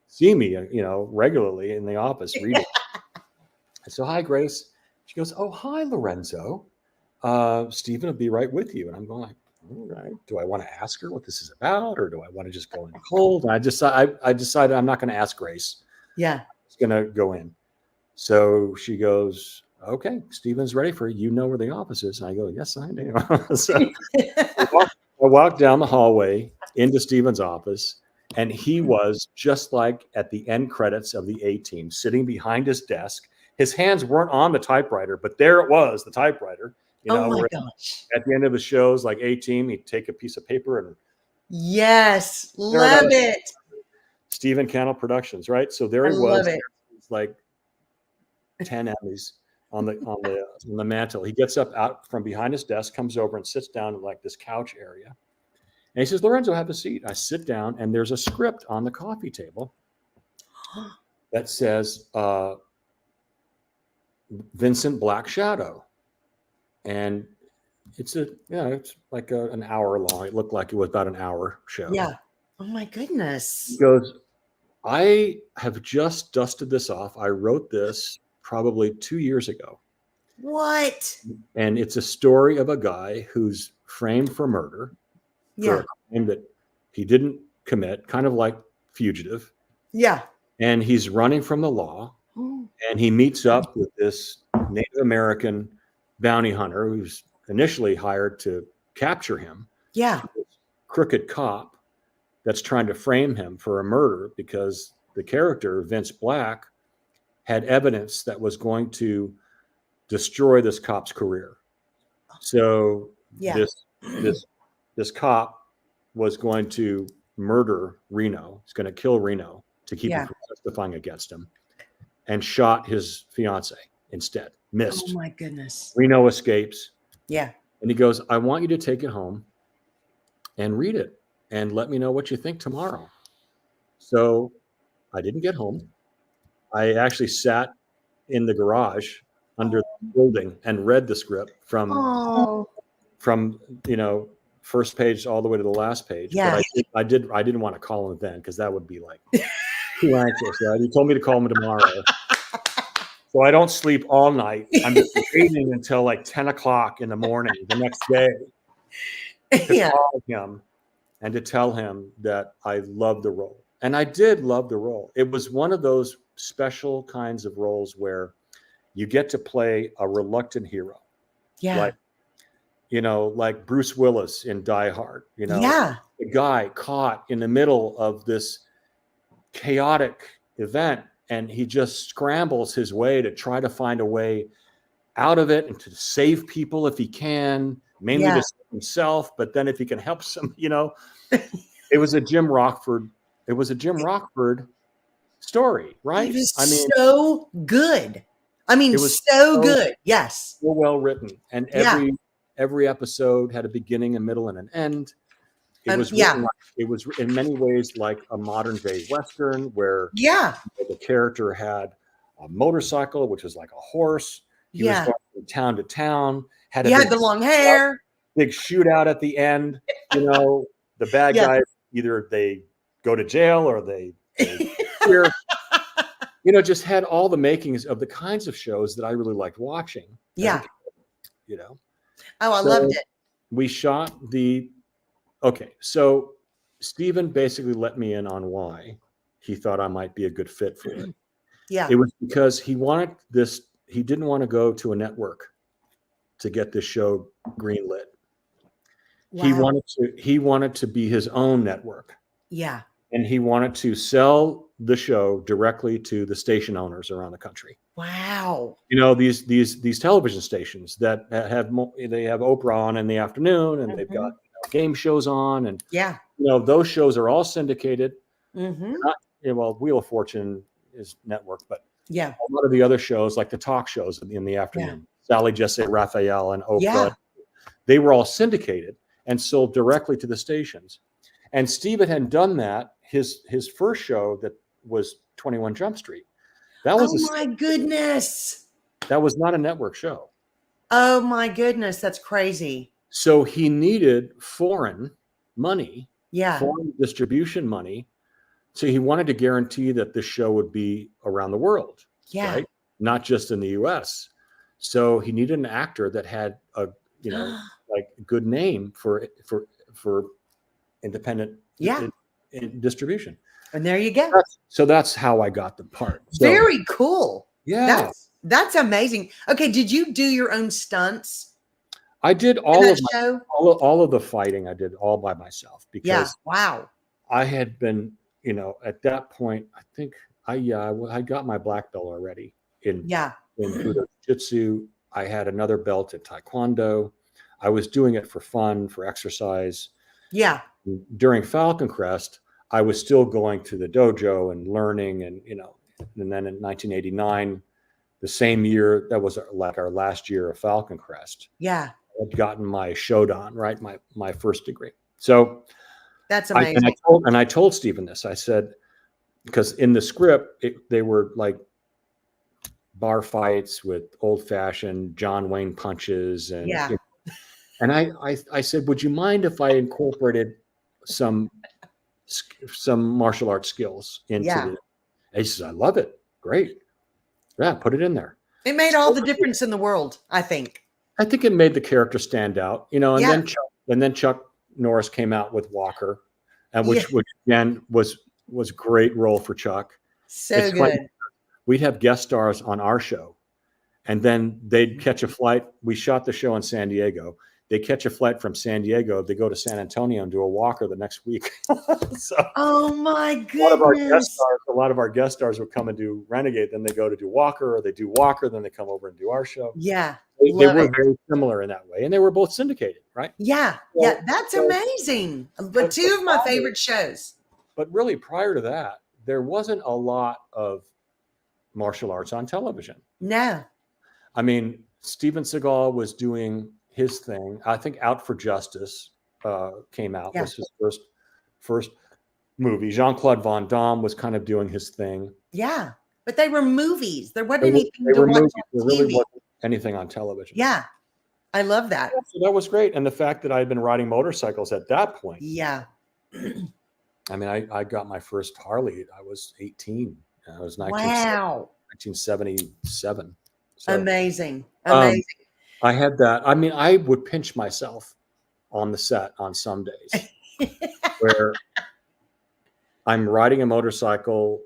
see me, regularly in the office reading. I said, hi, Grace. She goes, oh, hi, Lorenzo. Stephen will be right with you. And I'm going like, all right. Do I want to ask her what this is about, or do I want to just go in cold? And I decided I'm not going to ask Grace. Yeah. I'm just going to go in. So she goes, okay, Stephen's ready for you. You know where the office is. And I go, yes, I do. So I walked down the hallway into Stephen's office, and he was just like at the end credits of the A-Team, sitting behind his desk. His hands weren't on the typewriter, but there it was, the typewriter. Oh my gosh. At the end of the shows, like A-Team, he'd take a piece of paper and love it. Stephen Cannell Productions, right? So there he was. It's like 10 Emmys on the mantle. He gets up out from behind his desk, comes over and sits down in like this couch area. And he says, Lorenzo, have a seat. I sit down, and there's a script on the coffee table that says Vincent Black Shadow. And it's like an hour long. It looked like it was about an hour show. Yeah. Oh my goodness. He goes, I have just dusted this off. I wrote this probably 2 years ago. What? And it's a story of a guy who's framed for murder. For a crime that he didn't commit, kind of like Fugitive. Yeah. and he's running from the law, and he meets up with this Native American bounty hunter who's initially hired to capture him. Yeah. Crooked cop that's trying to frame him for a murder because the character, Vince Black, had evidence that was going to destroy this cop's career. So this cop was going to murder Reno. He's going to kill Reno to keep him from testifying against him, and shot his fiance instead. Missed. Oh my goodness. Reno escapes. Yeah. And he goes, I want you to take it home and read it and let me know what you think tomorrow. So I didn't get home. I actually sat in the garage under the building and read the script from first page all the way to the last page. Yeah. But I didn't want to call him then because that would be like too anxious. Right? He told me to call him tomorrow. So I don't sleep all night. I'm waiting until like 10 o'clock in the morning the next day to call him and to tell him that I love the role. And I did love the role. It was one of those special kinds of roles where you get to play a reluctant hero. Yeah. Like Bruce Willis in Die Hard, Yeah. the guy caught in the middle of this chaotic event, and he just scrambles his way to try to find a way out of it and to save people if he can, mainly to save himself. But then if he can help some, it was a Jim Rockford. It was a Jim Rockford story, right? It was so good. It was so good. Yes. So well written. And every episode had a beginning, a middle, and an end. It was it was in many ways like a modern day Western where the character had a motorcycle, which was like a horse. He was going from town to town. Had the long hair. Big shootout at the end. The bad guys, either they go to jail or they fear. Just had all the makings of the kinds of shows that I really liked watching. Yeah. Oh, I loved it. We shot so Stephen basically let me in on why he thought I might be a good fit for it. Yeah. It was because he didn't want to go to a network to get this show greenlit. Wow. He wanted to be his own network. Yeah. And he wanted to sell the show directly to the station owners around the country. Wow. These television stations that have Oprah on in the afternoon, and they've got game shows on, and those shows are all syndicated. Wheel of Fortune is network, but a lot of the other shows, like the talk shows in the afternoon, Sally Jesse Raphael and Oprah, they were all syndicated and sold directly to the stations. And Stephen had done that. His first show that was 21 Jump Street. That was my goodness. That was not a network show. Oh my goodness, that's crazy. So he needed foreign money, foreign distribution money. So he wanted to guarantee that the show would be around the world, right? Not just in the U.S. So he needed an actor that had a good name for independent in distribution. And there you go. So that's how I got the part. So, very cool. Yeah. That's amazing. Okay. Did you do your own stunts? I did all of the fighting. I did all by myself because I had been, at that point, I think I got my black belt already in Judo Jiu-Jitsu. I had another belt in Taekwondo. I was doing it for fun, for exercise. Yeah. During Falcon Crest, I was still going to the dojo and learning, and then in 1989, the same year, that was like our last year of Falcon Crest. Yeah. I'd gotten my Shodan, right? My first degree. So that's amazing. I told Stephen this. I said, because in the script, they were like bar fights with old-fashioned John Wayne punches, and and I said, would you mind if I incorporated some martial arts skills into it? And he says, I love it. Great. Yeah, put it in there. It made all the difference in the world, I think. I think it made the character stand out, and then Chuck Norris came out with Walker, and which again was a great role for Chuck. So It's good. funny. We'd have guest stars on our show, and then they'd catch a flight. We shot the show in San Diego. They catch a flight from San Diego. They go to San Antonio and do a walker the next week. So Oh my a lot of our goodness. guest stars would come and do Renegade. Then they go to do Walker, or they do Walker. Then they come over and do our show. Yeah. They Love were it. very similar in that way, and they were both syndicated, right? Yeah. Yeah. That's amazing. But two of my favorite shows. But really, prior to that, there wasn't a lot of martial arts on television. No. I mean, Steven Seagal was doing his thing. I think Out for Justice came out, was his first movie. Jean-Claude Van Damme was kind of doing his thing. Yeah. But they were movies. There wasn't anything They to were watch movies. on There really TV. wasn't anything on television. Yeah. I love that. So that was great. And the fact that I had been riding motorcycles at that point. Yeah. I mean, I got my first Harley. I was 18. I was 1977. So, Amazing. Amazing. I had that. I mean, I would pinch myself on the set on some days where I'm riding a motorcycle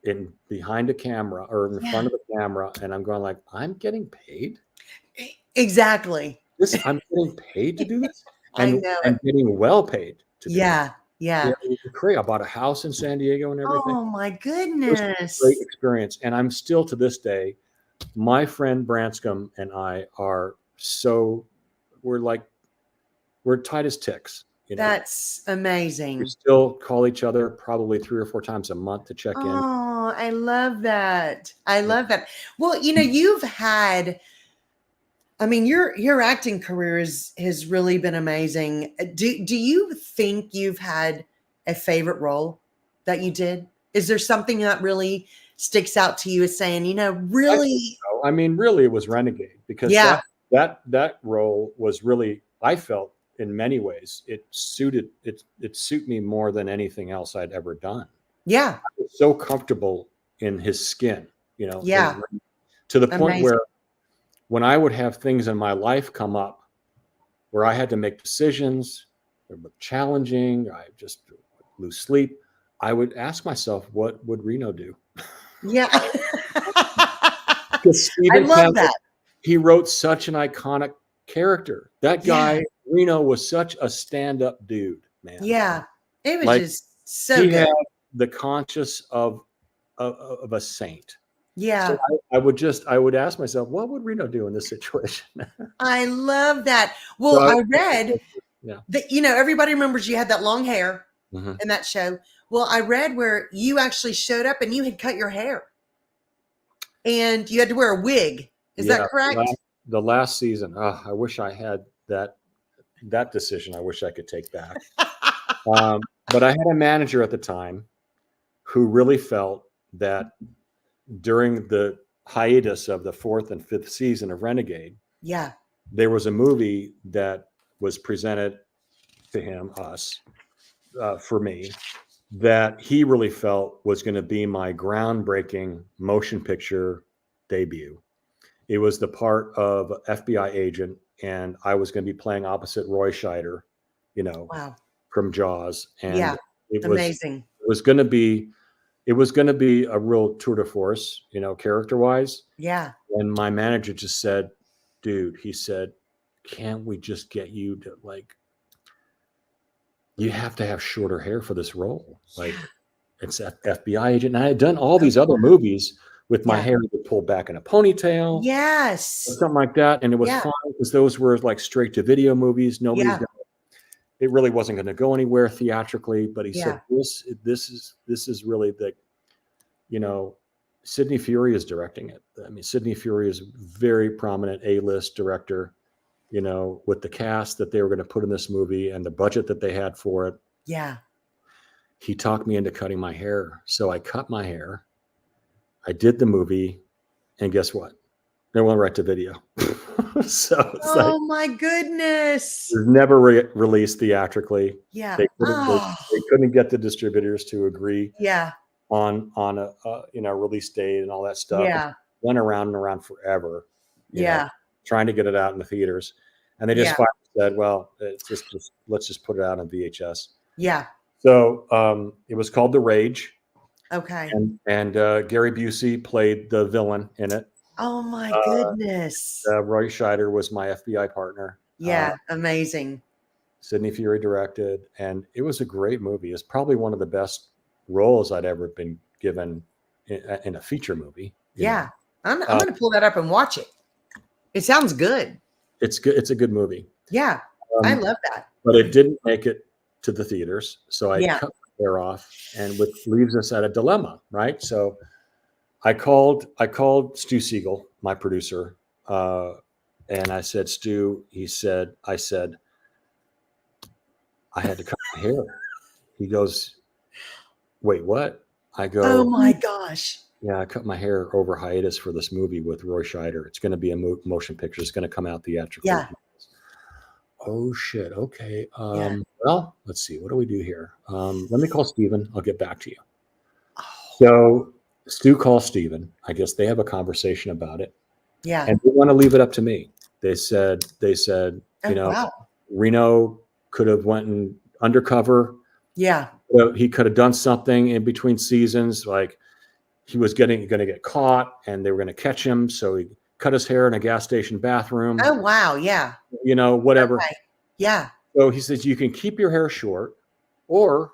in behind a camera or in front of the camera, and I'm going like, I'm getting paid. Exactly. I'm getting paid to do this, I know and getting well paid to do it. Yeah. Yeah, it was great. I bought a house in San Diego and everything. Oh my It was goodness. a great experience, and I'm still to this day. My friend Branscombe and I are we're tight as ticks. You know, That's amazing. we still call each other probably 3 or 4 times a month to check in. Oh, I love that. I love that. Well, you've had, I mean, your acting career has really been amazing. Do you think you've had a favorite role that you did? Is there something that really sticks out to you as saying, really? I mean, really, it was Renegade, because that role was really, I felt in many ways, it suited me more than anything else I'd ever done. Yeah. I was so comfortable in his skin, Yeah. to the point Amazing. where when I would have things in my life come up where I had to make decisions, they were challenging, I just lose sleep, I would ask myself, what would Reno do? Yeah. I love that. He wrote such an iconic character. That guy, Reno, was such a stand-up dude, man. Yeah. It was Like, just so he good. had the conscience of a saint. Yeah. So I would ask myself, what would Reno do in this situation? I love that. Well, So I read Yeah. that, everybody remembers you had that long hair Mhm. in that show. Well, I read where you actually showed up and you had cut your hair and you had to wear a wig. Is that correct? The last season, I wish I had that decision. I wish I could take back. But I had a manager at the time who really felt that during the hiatus of the 4th and 5th season of Renegade, Yeah. there was a movie that was presented to us, for me, that he really felt was going to be my groundbreaking motion picture debut. It was the part of an FBI agent, and I was going to be playing opposite Roy Scheider, Wow. from Jaws. And Yeah. it Amazing. was going to be a real tour de force, character wise. Yeah. And my manager just said, dude, he said, can't we just get you to you have to have shorter hair for this role. Like, it's an FBI agent. And I had done all these other movies with my hair pulled back in a ponytail. Yes. Or something like that. And it was fun because those were like straight to video movies. It really wasn't going to go anywhere theatrically, but he said, this is really the, Sidney Furie is directing it. I mean, Sidney Furie is a very prominent A-list director, with the cast that they were going to put in this movie and the budget that they had for it. Yeah. He talked me into cutting my hair. So I cut my hair. I did the movie, and guess what? They went right to video. So it's my goodness. it was never released theatrically. Yeah. They couldn't get the distributors to agree Yeah. on a release date and all that stuff. Yeah. It went around and around forever. Trying to get it out in the theaters, and they just finally said, "Well, it's let's just put it out on VHS." Yeah. So it was called The Rage, Okay. And Gary Busey played the villain in it. Oh my goodness. Roy Scheider was my FBI partner. Yeah, amazing. Sidney Furie directed, and it was a great movie. It's probably one of the best roles I'd ever been given in a feature movie. Yeah. I'm going to pull that up and watch it. It sounds good. It's good. It's a good movie. Yeah. I love that. But it didn't make it to the theaters. So I Yeah. cut my hair off, and which leaves us at a dilemma, right? So I called Stu Siegel, my producer, and I said, Stu, I said, I had to cut my hair. He goes, wait, what? I go, Oh my gosh. yeah, I cut my hair over hiatus for this movie with Roy Scheider. It's going to be a motion picture. It's going to come out theatrically. Yeah. Oh shit. Okay. Yeah. Well, let's see. What do we do here? Let me call Steven. I'll get back to you. Oh, So Stu calls Steven. I guess they have a conversation about it. yeah. And they want to leave it up to me. They said, Oh, you know, wow. Reno could have went in undercover. Yeah. He could have done something in between seasons. Like he was going to get caught and they were going to catch him. So he cut his hair in a gas station bathroom. Oh, wow. Yeah. You know, whatever. Okay. Yeah. So he says, you can keep your hair short or,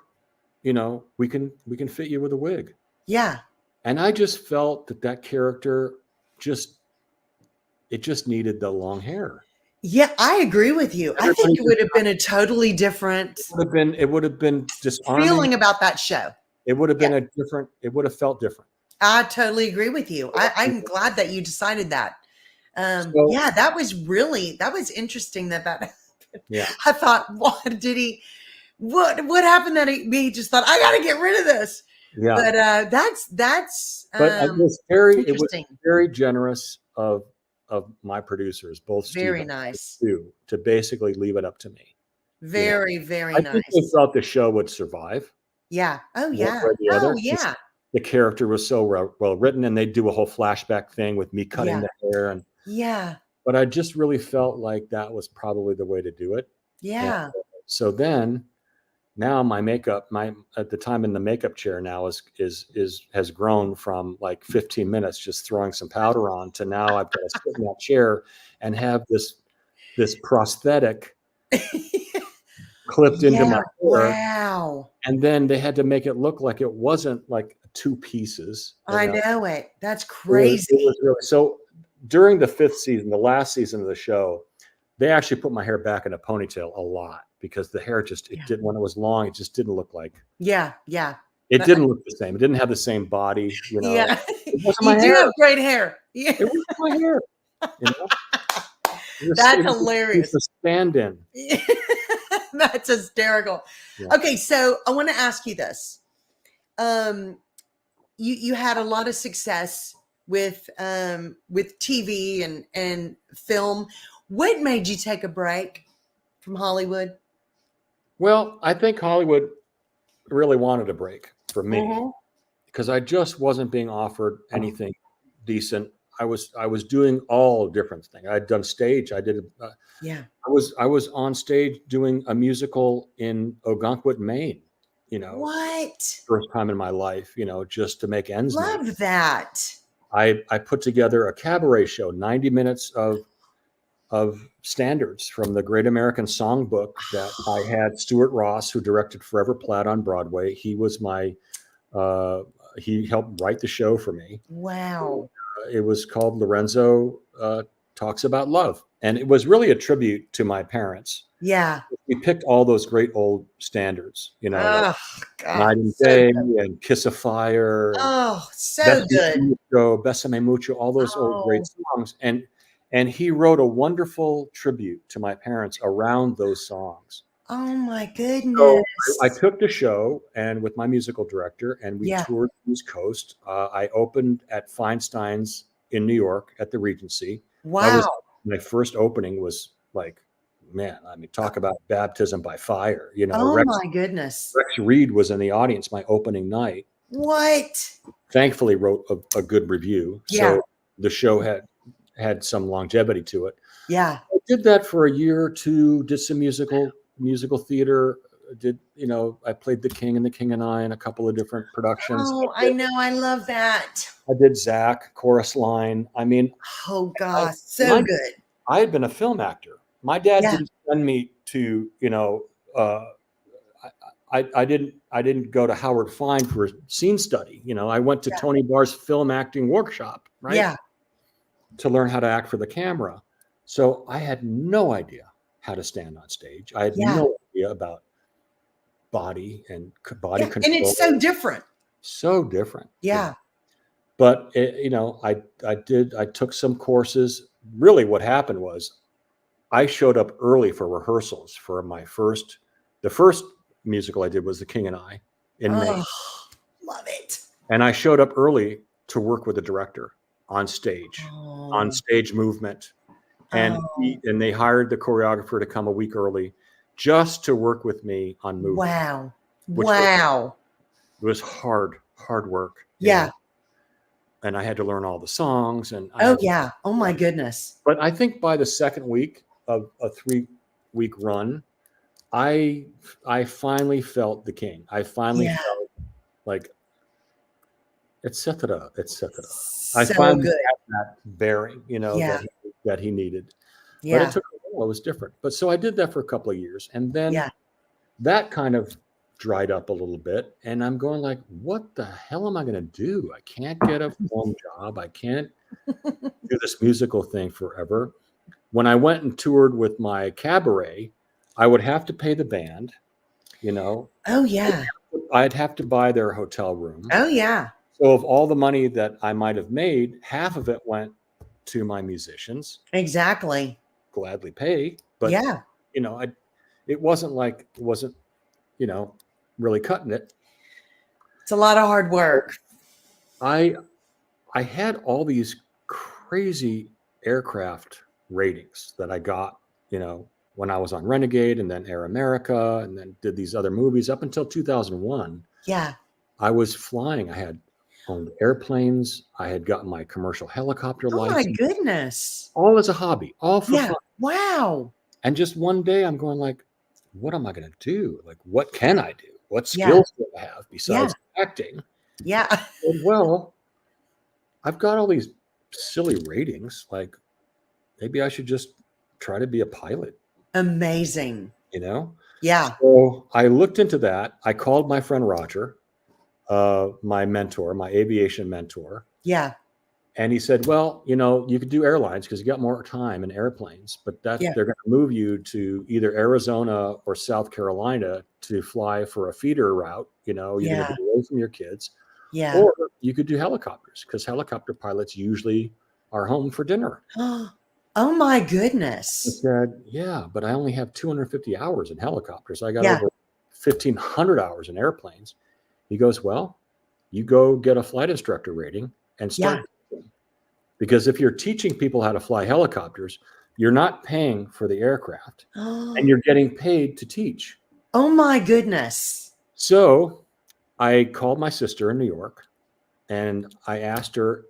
you know, we can fit you with a wig. Yeah. And I just felt that character just needed the long hair. Yeah, I agree with you. I think it would have been a totally different It would have been disarming. feeling about that show. It would have been it would have felt different. I totally agree with you. I'm glad that you decided that. So- Yeah, that was interesting that happened. Yeah. I thought, what happened that he just thought, I got to get rid of this. Yeah. But that's But it was interesting. very generous of my producers, both Very Steve and nice. Stu, to basically leave it up to me. Very, very I nice. think they thought the show would survive. Yeah. Oh, one yeah. way or the Oh, other. yeah. The character was so well written, and they do a whole flashback thing with me cutting Yeah. the hair, Yeah. but I just really felt like that was probably the way to do it. Yeah. So then, now my makeup, at the time in the makeup chair now has grown from like 15 minutes just throwing some powder on to now I've got to sit in that chair and have this prosthetic clipped into my hair. Wow. And then they had to make it look like it wasn't like two pieces. I know it. That's It crazy. was really, so during the 5th season, the last season of the show, they actually put my hair back in a ponytail a lot because the hair didn't, when it was long, it just didn't look like, Yeah. Yeah. it didn't look the same. It didn't have the same body, you know. Yeah. It wasn't You my do hair. have great hair. Yeah. It wasn't my hair. You know? That's It was hilarious. a stand-in. That's hysterical. Yeah. Okay, so I want to ask you this. You had a lot of success with TV and film. What made you take a break from Hollywood? Well, I think Hollywood really wanted a break for me Mhm. because I just wasn't being offered anything decent. I was doing all different things. I'd done stage. I did. Yeah. I was on stage doing a musical in Ogunquit, Maine. You know, What? first time in my life. You know, just to make ends meet. Love that. I put together a cabaret show, 90 minutes of standards from the Great American Songbook that I had Stuart Ross, who directed Forever Plaid on Broadway. He was he helped write the show for me. Wow. It was called Lorenzo Talks About Love. And it was really a tribute to my parents. Yeah. We picked all those great old standards, you know, like Oh, God. Night and so Day good. and Kiss of Fire. And Oh, so good. Besame Mucho, all those old great songs. And he wrote a wonderful tribute to my parents around those songs. Oh my goodness. So I took the show and with my musical director and we Yeah. toured the East Coast. I opened at Feinstein's in New York at the Regency. Wow. My first opening was like, man, I mean, talk about baptism by fire. You know, Oh my goodness. Rex Reed was in the audience my opening night. What? Thankfully wrote a good review. Yeah. So the show had some longevity to it. Yeah. I did that for a year or two, did some musical theater, I played the King and the King and I in a couple of different productions. Oh, I know. I love that. I did Zach, chorus line. I mean, Oh gosh, so good. I had been a film actor. My dad Yeah. didn't send me to, I didn't go to Howard Fine for scene study. I went to Tony Barr's film acting workshop, right? Yeah. To learn how to act for the camera. So I had no idea how to stand on stage. I had no idea about body and body control. And it's so different. So different. Yeah. But I took some courses. Really what happened was I showed up early for rehearsals for the first musical I did was The King and I in May. Love it. And I showed up early to work with the director on stage, on stage movement. And they hired the choreographer to come a week early just to work with me on movement. Wow. It was hard work. Yeah. And I had to learn all the songs. And oh my goodness. But I think by the second week of a 3-week run, I finally felt the King. I finally felt like etc. I finally had that bearing, that he needed. Yeah. But it took a while. It was different. But so I did that for a couple of years, and then that kind of dried up a little bit. And I'm going like, what the hell am I going to do? I can't get a film job. I can't do this musical thing forever. When I went and toured with my cabaret, I would have to pay the band, Oh yeah. I'd have to buy their hotel room. Oh yeah. So of all the money that I might have made, half of it went to my musicians. Exactly. Gladly pay. But, it wasn't really cutting it. It's a lot of hard work. I had all these crazy aircraft ratings that I got, when I was on Renegade and then Air America and then did these other movies up until 2001. Yeah. I was flying. I had owned airplanes. I had gotten my commercial helicopter license. Oh my goodness. All as a hobby, all for fun. Wow. And just one day I'm going like, what am I going to do? Like, what can I do? What skills do I have besides acting? Yeah. And, well, I've got all these silly ratings. Like, maybe I should just try to be a pilot. Amazing. Yeah. So I looked into that. I called my friend Roger, my mentor, my aviation mentor. Yeah. And he said, well, you could do airlines because you got more time in airplanes, but they're going to move you to either Arizona or South Carolina to fly for a feeder route. You're going to be away from your kids. Yeah. Or you could do helicopters because helicopter pilots usually are home for dinner. Oh my goodness. I said, yeah, but I only have 250 hours in helicopters. I got over 1,500 hours in airplanes. He goes, well, you go get a flight instructor rating and start. Because if you're teaching people how to fly helicopters, you're not paying for the aircraft and you're getting paid to teach. Oh my goodness. So I called my sister in New York and I asked her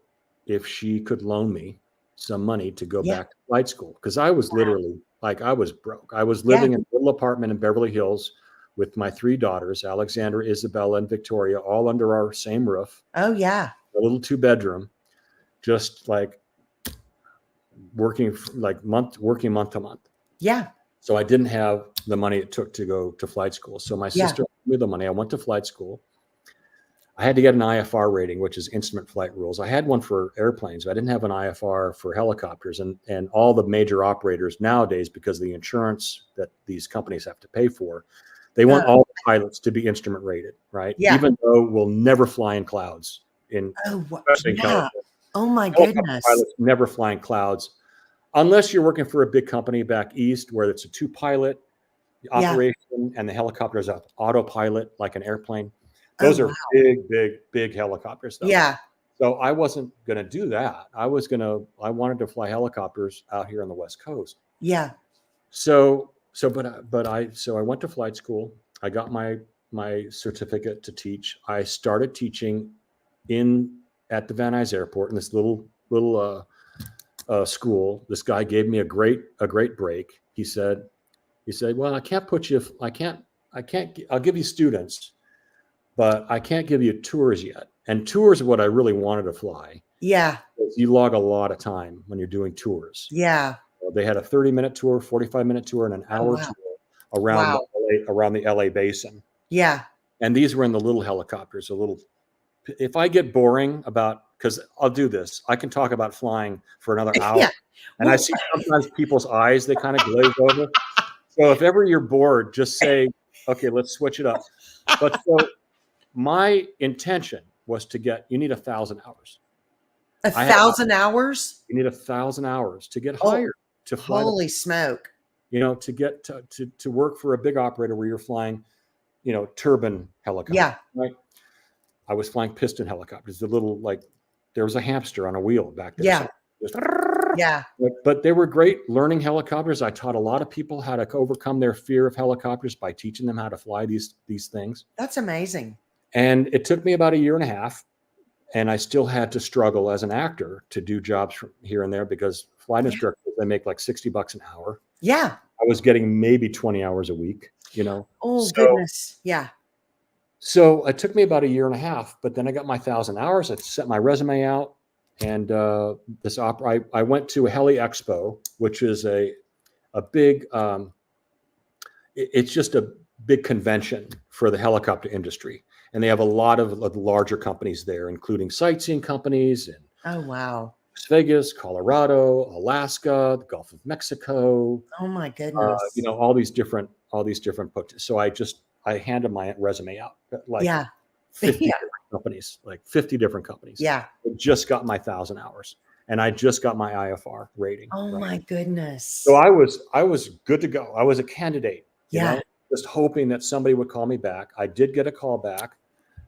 if she could loan me some money to go back to flight school. Because I was literally I was broke. I was living in a little apartment in Beverly Hills with my 3 daughters, Alexandra, Isabella, and Victoria, all under our same roof. Oh yeah. A little 2-bedroom. Just working month to month. Yeah. So I didn't have the money it took to go to flight school. So my sister gave me the money. I went to flight school. I had to get an IFR rating, which is instrument flight rules. I had one for airplanes, but I didn't have an IFR for helicopters. And all the major operators nowadays, because of the insurance that these companies have to pay for, they want all the pilots to be instrument rated, right? Yeah. Even though we'll never fly in clouds especially in California. Oh my goodness. Pilots never fly in clouds unless you're working for a big company back east where it's a 2-pilot operation and the helicopter is an autopilot like an airplane. Those are big helicopters though. Yeah. So I wasn't going to do that. I wanted to fly helicopters out here on the West Coast. Yeah. So I went to flight school. I got my certificate to teach. I started teaching at the Van Nuys Airport in this little school. This guy gave me a great break. He said, well, I I'll give you students, but I can't give you tours yet. And tours are what I really wanted to fly. Yeah. You log a lot of time when you're doing tours. Yeah. They had a 30-minute tour, 45-minute tour, and an hour wow. tour around the LA basin. Yeah. And these were in the little helicopters, if I get boring because I'll do this, I can talk about flying for another hour. Yeah. And I see sometimes people's eyes, they kind of glaze over. So if ever you're bored, just say, okay, let's switch it up. But so my intention was you need 1,000 hours. 1,000 hours? You need 1,000 hours to get hired to fly. Holy smoke. To get to work for a big operator where you're flying, turbine helicopters. Yeah. Right. I was flying piston helicopters, the little, there was a hamster on a wheel back there. Yeah. So Yeah. But they were great learning helicopters. I taught a lot of people how to overcome their fear of helicopters by teaching them how to fly these things. That's amazing. And it took me about a year and a half. And I still had to struggle as an actor to do jobs from here and there because flight instructors, they make like $60 an hour. Yeah. I was getting maybe 20 hours a week, Oh, goodness. Yeah. So it took me about a year and a half, but then I got my 1,000 hours. I set my resume out, and I went to a Heli Expo, which is a big, it's just a big convention for the helicopter industry. And they have a lot of larger companies there, including sightseeing companies in Oh, wow. Las Vegas, Colorado, Alaska, the Gulf of Mexico. Oh, my goodness. All these different. So I handed my resume out, 50 different companies, 50 different companies. Yeah. I just got my 1,000 hours, and I just got my IFR rating. Oh, my goodness. So I was good to go. I was a candidate. Yeah. Just hoping that somebody would call me back. I did get a call back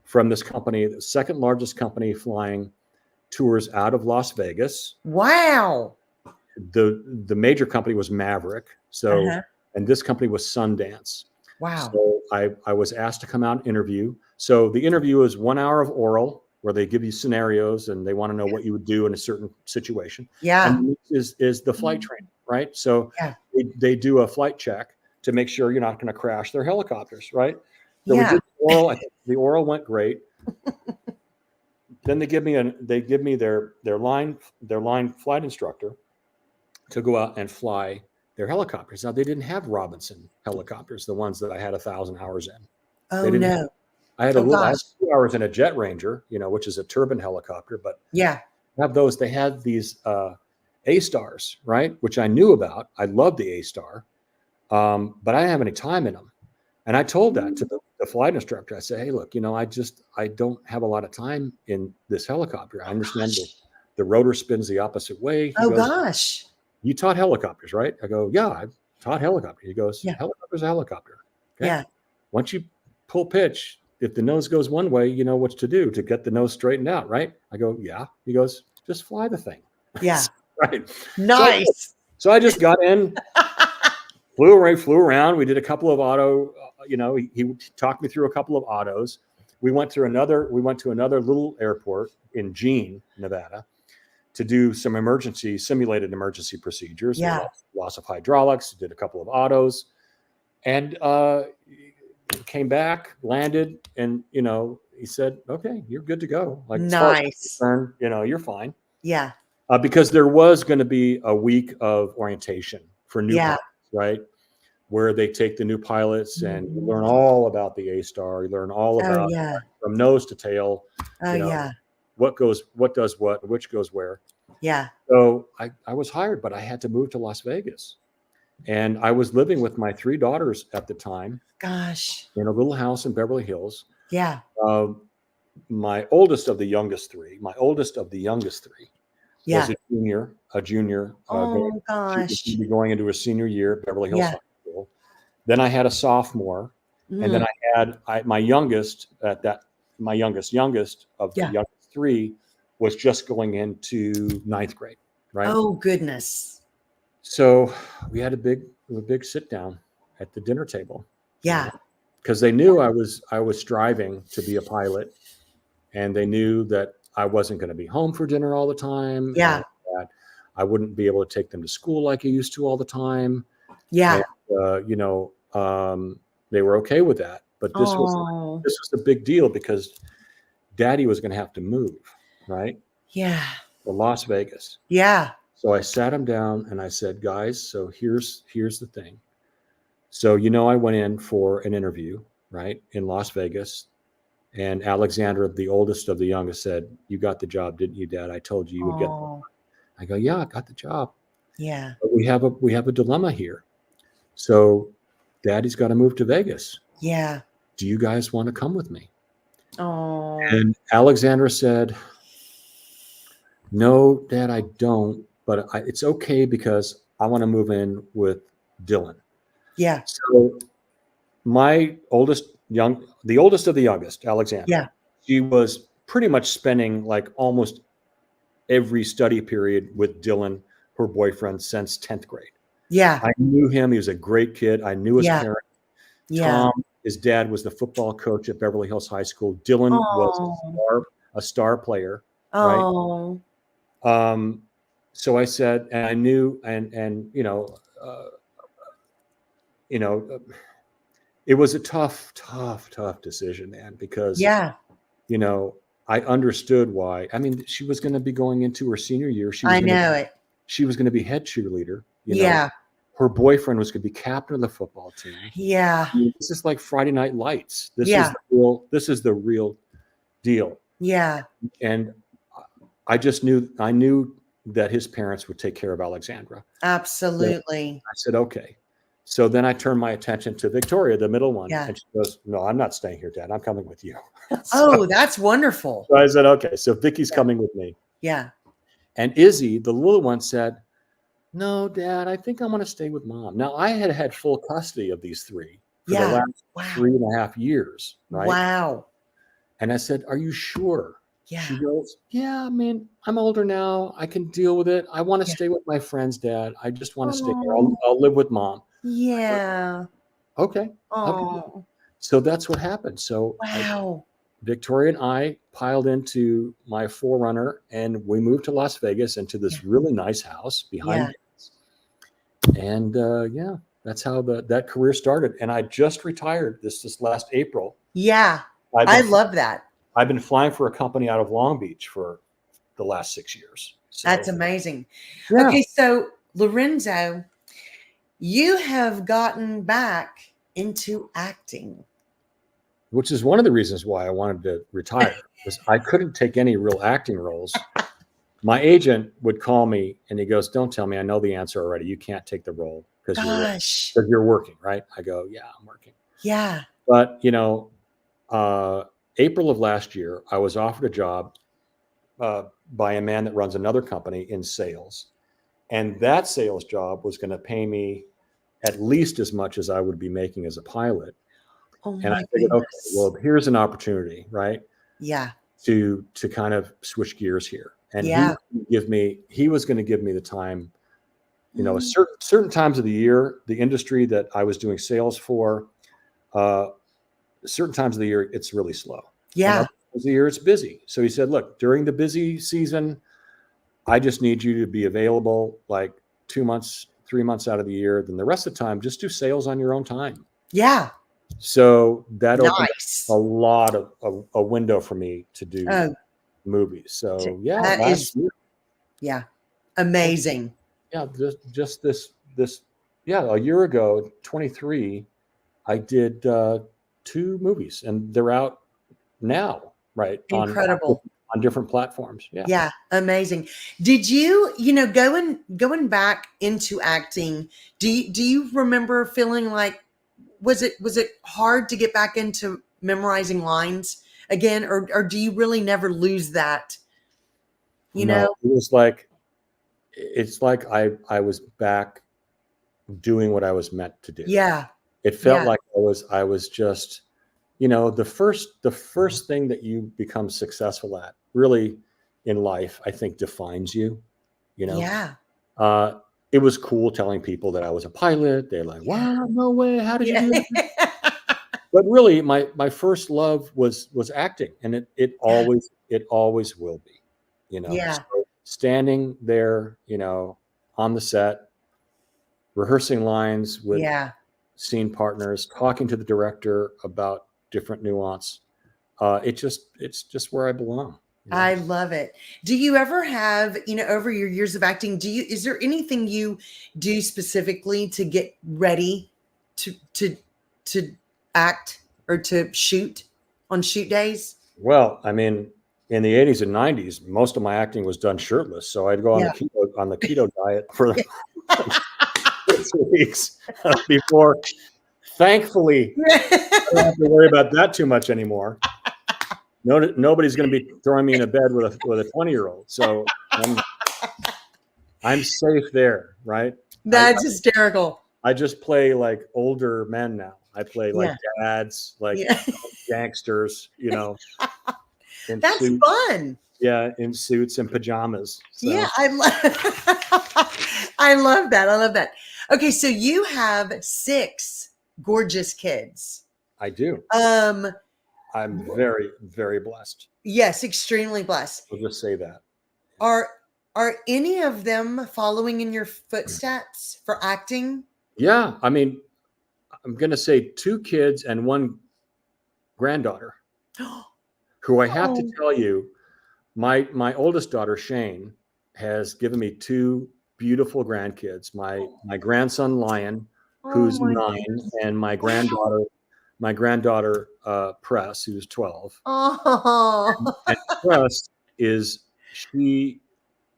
from this company, the second largest company flying tours out of Las Vegas. Wow. The major company was Maverick. So, and this company was Sundance. Wow. So I was asked to come out and interview. So the interview is 1 hour of oral where they give you scenarios and they want to know what you would do in a certain situation. Yeah. And is the flight training, right? So they do a flight check to make sure you're not going to crash their helicopters, right? So we did the oral. I think the oral went great. Then they give me their line flight instructor to go out and fly their helicopters. Now they didn't have Robinson helicopters, the ones that I had 1,000 hours in. Oh no! I had I had 2 hours in a Jet Ranger, which is a turbine helicopter. But have those. They had these A-Stars, right? Which I knew about. I loved the A-Star, but I didn't have any time in them. And I told that to the flight instructor. I said, "Hey, look, I don't have a lot of time in this helicopter. I understand the rotor spins the opposite way." He goes, "You taught helicopters, right?" I go, "Yeah, I've taught helicopters." He goes, "Helicopter's a helicopter. Okay? Yeah. Once you pull pitch, if the nose goes one way, you know what to do to get the nose straightened out, right?" I go, "Yeah." He goes, "Just fly the thing." Yeah. Right. Nice. So I just got in, flew around. We did a couple of auto, he talked me through a couple of autos. We went to another little airport in Jean, Nevada, to do some simulated emergency procedures. Yeah. Loss of hydraulics, did a couple of autos, and came back, landed, and he said, "Okay, you're good to go." Nice. You're fine. Yeah. Because there was going to be a week of orientation for new pilots, right? Where they take the new pilots and you learn all about the A-Star. You learn all about from nose to tail. What does what, which goes where. Yeah. So I was hired, but I had to move to Las Vegas. And I was living with my 3 daughters at the time. Gosh. In a little house in Beverly Hills. Yeah. My oldest of the youngest three was a junior. Oh gosh. She'd be going into her senior year at Beverly Hills High School. Then I had a sophomore, and then I had my youngest of the youngest 3 was just going into 9th grade, right? Oh goodness. So we had a big sit down at the dinner table. Yeah. Because they knew I was striving to be a pilot, and they knew that I wasn't going to be home for dinner all the time. Yeah. That I wouldn't be able to take them to school like I used to all the time. Yeah. And, they were okay with that. But this Oh, was a big deal because Daddy was going to have to move, right, yeah. to Las Vegas. Yeah. So I sat him down and I said, guys, so here's the thing. So, I went in for an interview, right, in Las Vegas. And Alexandra, the oldest of the youngest, said, "You got the job, didn't you, Dad? I told you would get the job." Oh, I go, "Yeah, I got the job. yeah. But we have a dilemma here. So Daddy's got to move to Vegas. Yeah. Do you guys want to come with me?" Oh, And Alexandra said, "No, Dad, I don't. But it's okay because I want to move in with Dylan." yeah. So my the oldest of the youngest, Alexandra, Yeah. she was pretty much spending like almost every study period with Dylan, her boyfriend, since 10th grade. Yeah. I knew him. He was a great kid. I knew his Yeah. parents. Yeah. Tom, his dad, was the football coach at Beverly Hills High School. Dylan was Oh, a star player, right? oh, Um, so I said, and I knew, and you know, it was a tough decision, man, because yeah. I understood why. I mean, she was going to be going into her senior year. I know it. She was going to be head cheerleader. Yeah. Her boyfriend was going to be captain of the football team. Yeah. I mean, this is like Friday Night Lights. This Yeah. is the real deal. Yeah. And I knew that his parents would take care of Alexandra. Absolutely. I said, okay. So then I turned my attention to Victoria, the middle one. Yeah. And she goes, "No, I'm not staying here, Dad. I'm coming with you." Oh, that's wonderful. So I said, okay. So Vicky's coming with me. Yeah. And Izzy, the little one, said, "No, Dad, I think I'm going to stay with Mom." Now, I had full custody of these three for the Yeah. last Wow. 3.5 years, right? Wow. And I said, "Are you sure?" Yeah. She goes, "Yeah, I mean, I'm older now. I can deal with it. I want to Yeah. stay with my friends, Dad. I just want to stay here. Oh, I'll live with Mom." yeah. Okay. Oh, So that's what happened. So wow. Victoria and I piled into my 4Runner and we moved to Las Vegas into this really nice house behind Yeah. Vegas. And that's how that career started. And I just retired this last April. Yeah. I love that. I've been flying for a company out of Long Beach for the last 6 years. So, That's amazing. yeah. Okay, so Lorenzo, you have gotten back into acting. Which is one of the reasons why I wanted to retire, because I couldn't take any real acting roles. My agent would call me and he goes, "Don't tell me, I know the answer already. You can't take the role because Gosh. you're working," right? I go, "Yeah, I'm working." Yeah. But April of last year, I was offered a job by a man that runs another company in sales, and that sales job was going to pay me at least as much as I would be making as a pilot. Oh And I my figured, okay, goodness. well, here's an opportunity, right, Yeah. to kind of switch gears here. And Yeah. he was going to give me the time, Mm. certain times of the year, the industry that I was doing sales for, certain times of the year, it's really slow. And Yeah. other times of the year, it's busy. So he said, "Look, during the busy season, I just need you to be available like 2 months, 3 months out of the year. Then the rest of the time, just do sales on your own time." Yeah. So that opened Nice. a lot of a window for me to do Oh, movies. So yeah, that last is year, yeah. Amazing. yeah, just this a year ago, 23, I did 2 movies, and they're out now, right? Incredible. On different platforms. Yeah. Yeah, amazing. Did you, going back into acting, do you remember feeling like was it hard to get back into memorizing lines again, or do you really never lose that? You No, know? it's like I was back doing what I was meant to do. Yeah. It felt Yeah. like I was just, the first thing that you become successful at really in life, I think defines you, you know. Yeah. It was cool telling people that I was a pilot. They're like, "Wow, no way. How did you do Yeah. that?" But really my first love was acting, and it always will be, Yeah. So standing there, on the set, rehearsing lines with Yeah. scene partners, talking to the director about different nuance. It's just where I belong. You know? I love it. Do you ever have, over your years of acting, is there anything you do specifically to get ready to act or to shoot on shoot days? Well, I mean, in the 80s and 90s, most of my acting was done shirtless. So I'd go on the keto diet for 6 weeks before. Thankfully, I don't have to worry about that too much anymore. Nobody's going to be throwing me in a bed with a 20-year-old. So I'm safe there, right? That's hysterical. I just play like older men now. I play like dads, like gangsters, That's suits. fun. Yeah, in suits and pajamas. So. Yeah, I love that. I love that. Okay, so you have 6 gorgeous kids. I do. I'm very, very blessed. Yes, extremely blessed. We'll just say that. Are any of them following in your footsteps for acting? Yeah, I mean, I'm going to say 2 kids and 1 granddaughter, who I have to tell you, my oldest daughter, Shane, has given me 2 beautiful grandkids. My grandson, Lion, who's 9, and my granddaughter, Press, who's 12. Oh. And Press she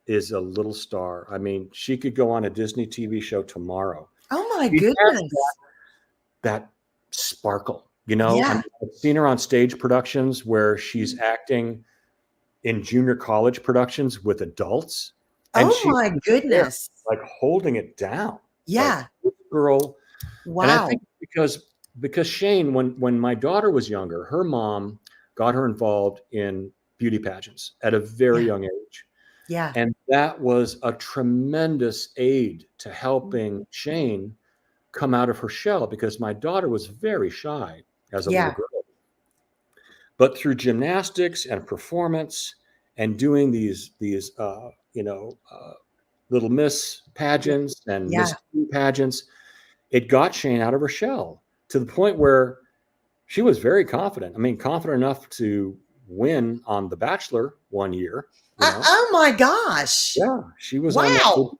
is a little star. I mean, she could go on a Disney TV show tomorrow. Oh my goodness. That sparkle, Yeah. Yeah. I mean, I've seen her on stage productions where she's acting in junior college productions with adults. And my goodness. Like holding it down. Yeah. Like, this girl. Wow. And I think because Shane, when my daughter was younger, her mom got her involved in beauty pageants at a very young age. Yeah. And that was a tremendous aid to helping Shane come out of her shell, because my daughter was very shy as a little girl. But through gymnastics and performance and doing these Little Miss pageants and Miss pageants, it got Shane out of her shell to the point where she was very confident. I mean, confident enough to win on The Bachelor one year. Oh my gosh. Yeah, she was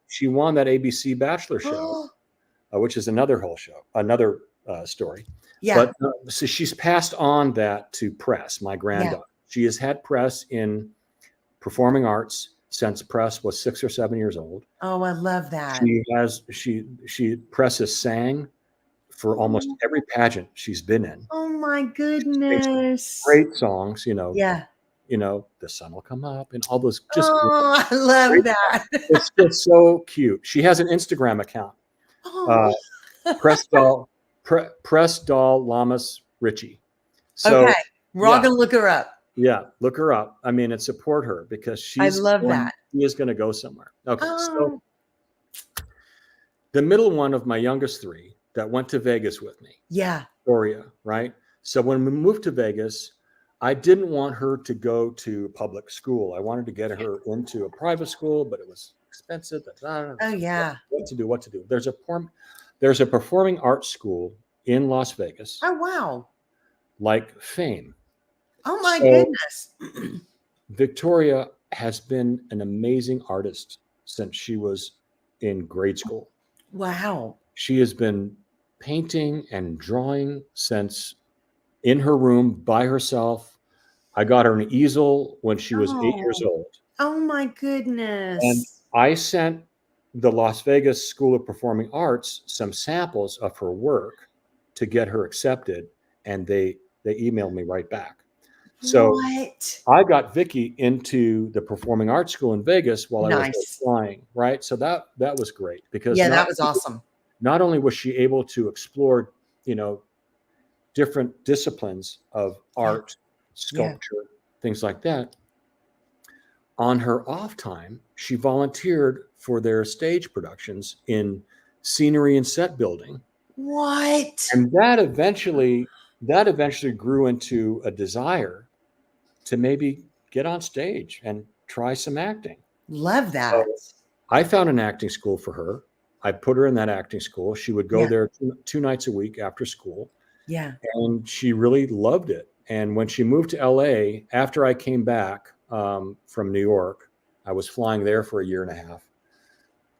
she won that ABC Bachelor show, which is another whole show, another story. Yeah. But so she's passed on that to Press, my granddaughter. Yeah. She has had Press in performing arts since Press was 6 or 7 years old. Oh, I love that. She Press has sang for almost every pageant she's been in. Oh my goodness. Great songs, Yeah. The sun will come up and all those. I love that. It's just so cute. She has an Instagram account. Press doll Lamas Richie. So, okay, we're all gonna look her up. Yeah, look her up. I mean, and support her because she is going to go somewhere. Okay, so the middle one of my youngest 3 that went to Vegas with me. Yeah, Victoria, right? So when we moved to Vegas, I didn't want her to go to public school. I wanted to get her into a private school, but it was expensive. Oh yeah. What to do? There's a performing arts school in Las Vegas. Oh wow. Like Fame. Oh my goodness. Victoria has been an amazing artist since she was in grade school. Wow. She has been painting and drawing since in her room by herself. I got her an easel when she was 8 years old. Oh my goodness. And I sent the Las Vegas School of Performing Arts some samples of her work to get her accepted, and they emailed me right back. So I got Vicky into the Performing Arts School in Vegas while I was flying, right? So that was great because that was awesome. Not only was she able to explore, different disciplines of art, sculpture, things like that. On her off time, she volunteered for their stage productions in scenery and set building. What? And that eventually grew into a desire to maybe get on stage and try some acting. Love that. So I found an acting school for her I put her in that acting school. She would go there two nights a week after school. Yeah. And she really loved it. And when she moved to LA, after I came back from New York, I was flying there for a year and a half.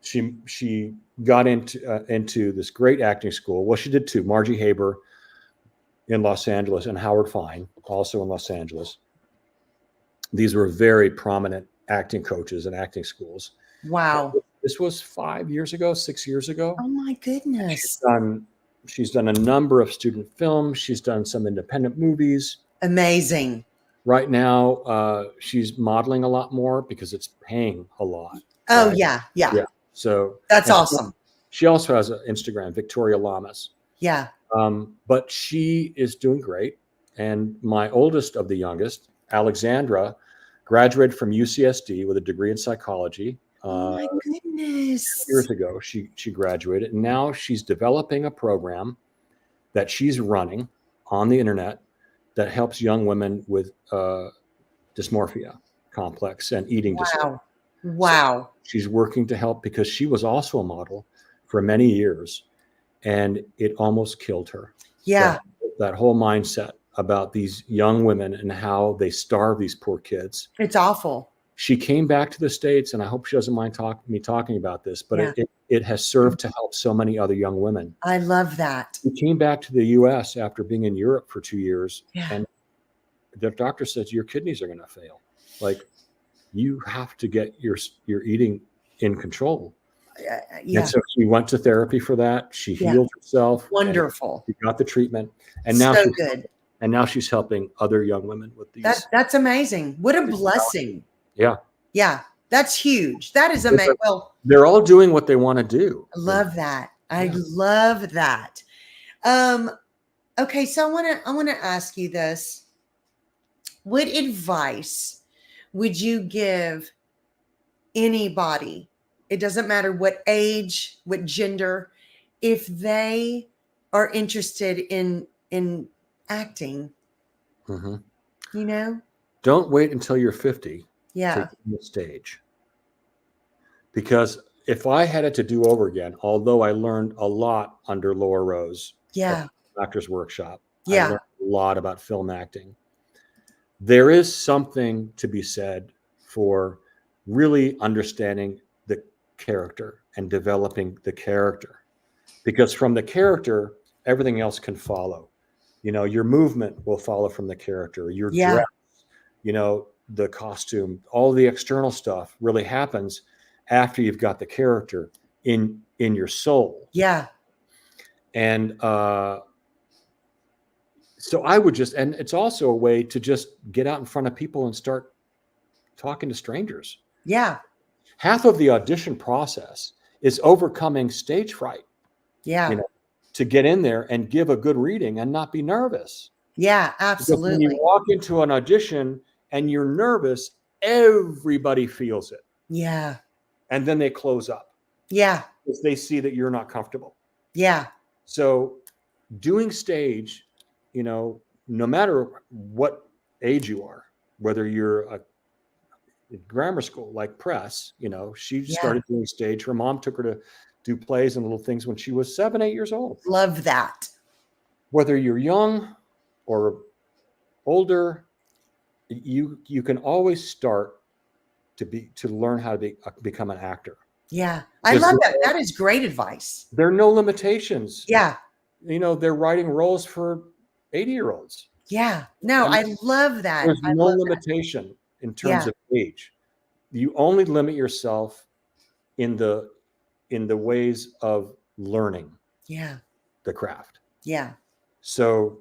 She got into this great acting school. Well, she did too. Margie Haber in Los Angeles and Howard Fine, also in Los Angeles. These were very prominent acting coaches and acting schools. Wow. This was 6 years ago. Oh my goodness. She's done a number of student films. She's done some independent movies. Amazing. Right now, she's modeling a lot more because it's paying a lot. Oh, right? Yeah. So that's awesome. She also has an Instagram, Victoria Lamas. Yeah. But she is doing great. And my oldest of the youngest, Alexandra, graduated from UCSD with a degree in psychology. Oh my goodness. Years ago, she graduated, and now she's developing a program that she's running on the internet that helps young women with dysmorphia complex and eating disorder. Wow. So she's working to help because she was also a model for many years, and it almost killed her. Yeah. That whole mindset about these young women and how they starve these poor kids. It's awful. She came back to the States, and I hope she doesn't mind me talking about this, but it has served to help so many other young women. I love that. She came back to the U.S. after being in Europe for 2 years, and the doctor says, your kidneys are going to fail. Like, you have to get your eating in control. And so she went to therapy for that. She healed herself. Wonderful. She got the treatment. And now good. And now she's helping other young women with these. That's amazing. What a blessing. Yeah. Yeah. That's huge. That is amazing. Well, they're all doing what they want to do. I love that. I love that. Okay. So I want to ask you this. What advice would you give anybody? It doesn't matter what age, what gender, if they are interested in acting, you know? Don't wait until you're 50 to get on the stage. Because if I had it to do over again, although I learned a lot under Laura Rose at the Actors Workshop, I learned a lot about film acting. There is something to be said for really understanding the character and developing the character. Because from the character, everything else can follow. You know, your movement will follow from the character, your dress, you know, the costume, all the external stuff really happens after you've got the character in your soul. Yeah. And so I would and it's also a way to just get out in front of people and start talking to strangers. Yeah. Half of the audition process is overcoming stage fright. Yeah. You know, to get in there and give a good reading and not be nervous. Yeah, absolutely. Because when you walk into an audition and you're nervous, everybody feels it. Yeah. And then they close up. Yeah. Because they see that you're not comfortable. Yeah. So doing stage, you know, no matter what age you are, whether you're a grammar school like Press, you know, she started doing stage. Her mom took her to do plays and little things when she was 7, 8 years old. Love that. Whether you're young or older, you can always start to learn how to become an actor. Yeah. I love that. That is great advice. There are no limitations. Yeah. You know, they're writing roles for 80-year-olds. Yeah. No, I love that. There's no limitation in terms of age. You only limit yourself in the ways of learning the craft. Yeah. So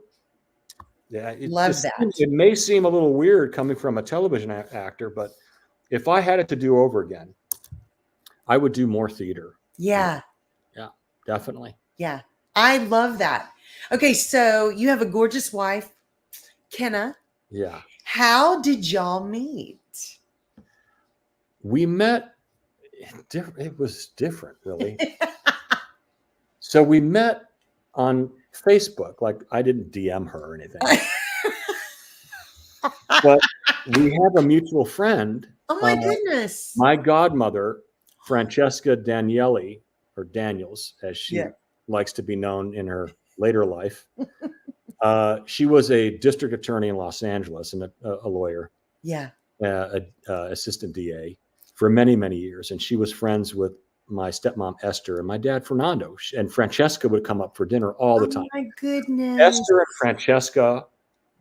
love that. It may seem a little weird coming from a television actor, but if I had it to do over again, I would do more theater. Yeah. Yeah, definitely. Yeah. I love that. Okay. So you have a gorgeous wife, Kenna. Yeah. How did y'all meet? We met. It was different, really. So we met on Facebook. Like, I didn't DM her or anything. But we have a mutual friend. Oh my goodness. My godmother, Francesca Daniele, or Daniels, as she Yeah. likes to be known in her later life. She was a district attorney in Los Angeles and a lawyer, Yeah. assistant DA for many, many years. And she was friends with my stepmom, Esther, and my dad, Fernando. And Francesca would come up for dinner all the time. Oh, my goodness. Esther and Francesca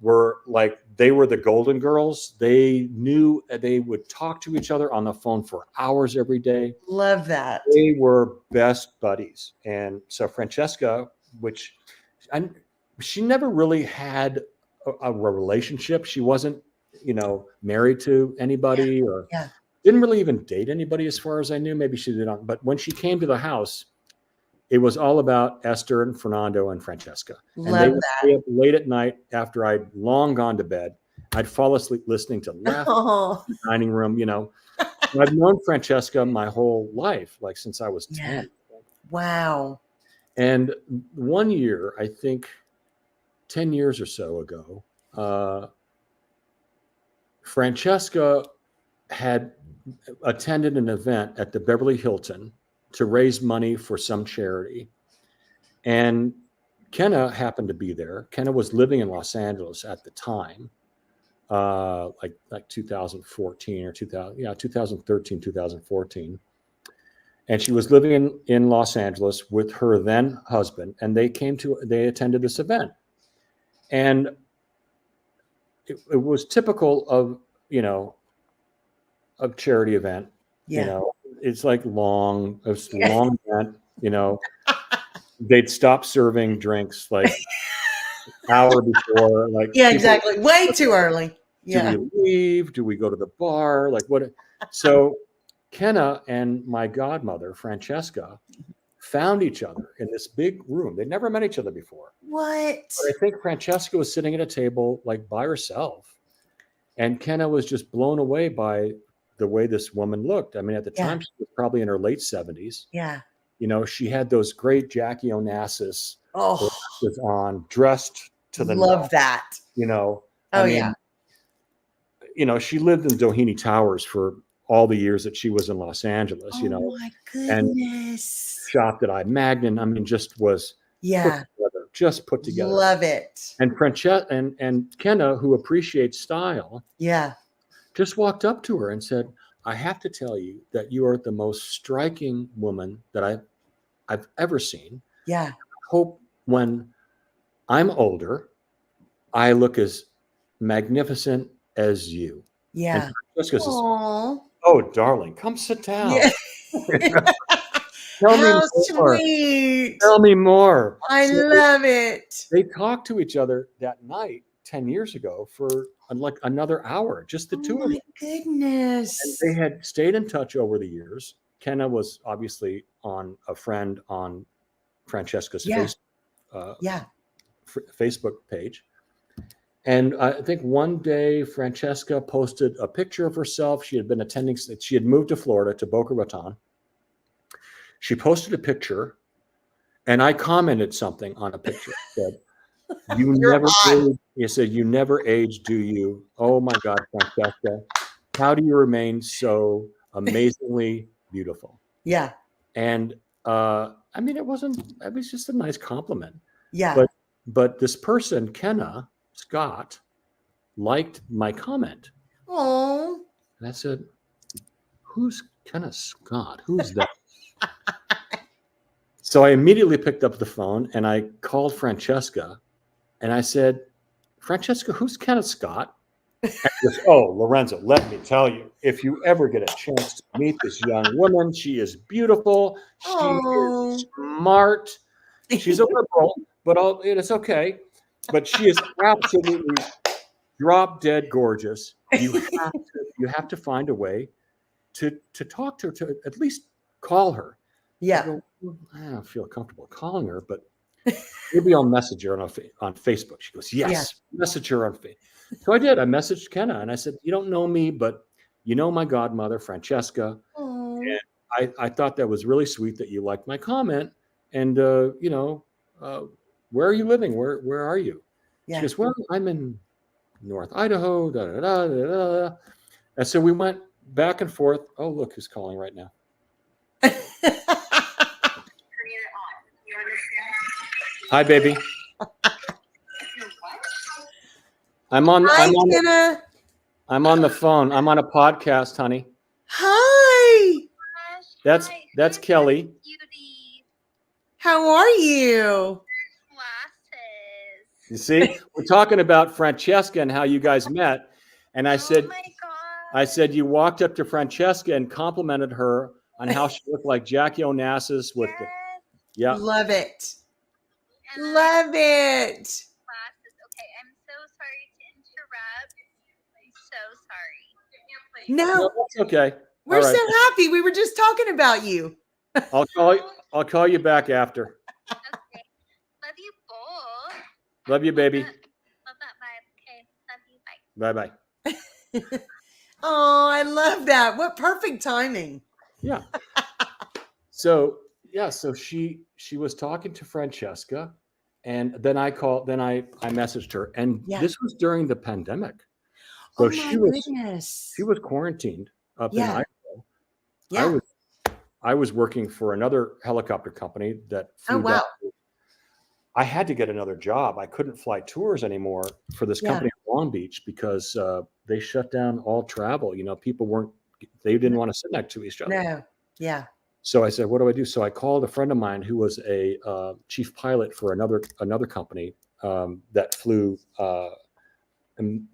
were like, they were the Golden Girls. They knew they would talk to each other on the phone for hours every day. Love that. They were best buddies. And so Francesca, she never really had a relationship. She wasn't, married to anybody or didn't really even date anybody as far as I knew. Maybe she did not. But when she came to the house, it was all about Esther and Fernando and Francesca. And they would stay up late at night after I'd long gone to bed. I'd fall asleep listening to laughter in the dining room, I've known Francesca my whole life, like since I was 10. Wow. And one year, I think 10 years or so ago, Francesca had attended an event at the Beverly Hilton to raise money for some charity. And Kenna happened to be there. Kenna was living in Los Angeles at the time, like 2014 or 2013, 2014. And she was living in Los Angeles with her then husband, and they attended this event. And it was typical of, a charity event. It's like long event, they'd stop serving drinks like an hour before. Like, exactly. Way too early. Do we leave? Do we go to the bar? Like what? So Kenna and my godmother, Francesca, found each other in this big room. They'd never met each other before. What? But I think Francesca was sitting at a table like by herself. And Kenna was just blown away by the way this woman looked. I mean, at the time, she was probably in her late 70s. Yeah. She had those great Jackie Onassis glasses on, dressed to the love neck, that. She lived in Doheny Towers for all the years that she was in Los Angeles, my goodness. and shopped at I Magnin. I mean, just was put together. Love it. And and Kenna, who appreciates style, just walked up to her and said, I have to tell you that you are the most striking woman that I've ever seen. Yeah. I hope when I'm older, I look as magnificent as you. Yeah. And Francesca says, oh, darling, come sit down. Yeah. How sweet. Tell me more. I love it. They talked to each other that night 10 years ago for like another hour, just the two of them. My goodness. And they had stayed in touch over the years. Kenna was obviously a friend on Francesca's Facebook page. And I think one day Francesca posted a picture of herself. She had moved to Florida, to Boca Raton. She posted a picture, and I commented something on a picture. Said, "You never age." You said, "You never age, do you?" Oh my God, Francesca, how do you remain so amazingly beautiful? Yeah. And it was just a nice compliment. Yeah. But this person, Kenna Scott, liked my comment. Oh. And I said, "Who's Kenna Scott? Who's that?" So I immediately picked up the phone and I called Francesca and I said, "Francesca, who's Kenneth Scott?" And she goes, "Oh, Lorenzo, let me tell you, if you ever get a chance to meet this young woman, she is beautiful. She is smart. She's a liberal, but it's okay. But she is absolutely drop dead gorgeous. You have to find a way to talk to her, to at least call her." Yeah. I don't feel comfortable calling her, but maybe I'll message her on Facebook. She goes, "Yes, message her on Facebook." So I did. I messaged Kenna and I said, "You don't know me, but you know my godmother, Francesca." And I thought that was really sweet that you liked my comment. And, where are you living? Where are you? Yeah. She goes, "Well, I'm in North Idaho, da, da, da, da, da." And so we went back and forth. Oh, look who's calling right now. Hi, baby. I'm on Hi, Jenna. I'm on the phone. I'm on a podcast, honey. Hi. That's Kelly. How are you? You see, we're talking about Francesca and how you guys met. And I said, Oh my God. I said you walked up to Francesca and complimented her on how she looked like Jackie Onassis with the, yeah. Love it. And Love it. Glasses. Okay, I'm so sorry to interrupt. I'm so sorry. No, That's okay. we're All right. so happy. We were just talking about you. I'll call you back after. Okay. Love you both. Love you, baby. Love that vibe. Okay. Love you. Bye. Bye bye. Oh, I love that. What perfect timing. Yeah. So she was talking to Francesca, and then I messaged her, and Yeah. this was during the pandemic. So Oh my goodness. she was quarantined up in Yeah. Idaho. Yeah. I was working for another helicopter company that flew Oh, wow. doctors. I had to get another job. I couldn't fly tours anymore for this Yeah. company in Long Beach because they shut down all travel. You know, they didn't want to sit next to each other. No. Yeah. So I said, what do I do? So I called a friend of mine who was a chief pilot for another company that flew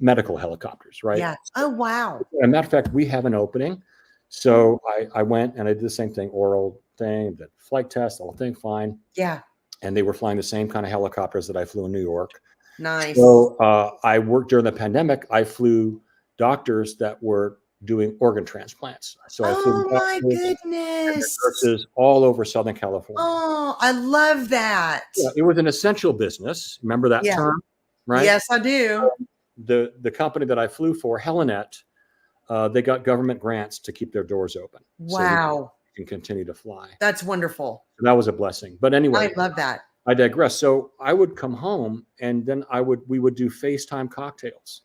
medical helicopters, right? Yeah. Oh, wow. As a matter of fact, we have an opening. So I went and I did the same thing, oral thing, the flight test, the whole thing, fine. Yeah. And they were flying the same kind of helicopters that I flew in New York. Nice. So I worked during the pandemic. I flew doctors that were doing organ transplants. So I flew Oh my doctors and goodness. nurses all over Southern California. Oh, I love that. Yeah, it was an essential business. Remember that Yeah. term, right? Yes, I do. The company that I flew for, Helinet, they got government grants to keep their doors open. Wow. So we can continue to fly. That's wonderful. So that was a blessing. But anyway, I love that. I digress. So I would come home and then we would do FaceTime cocktails.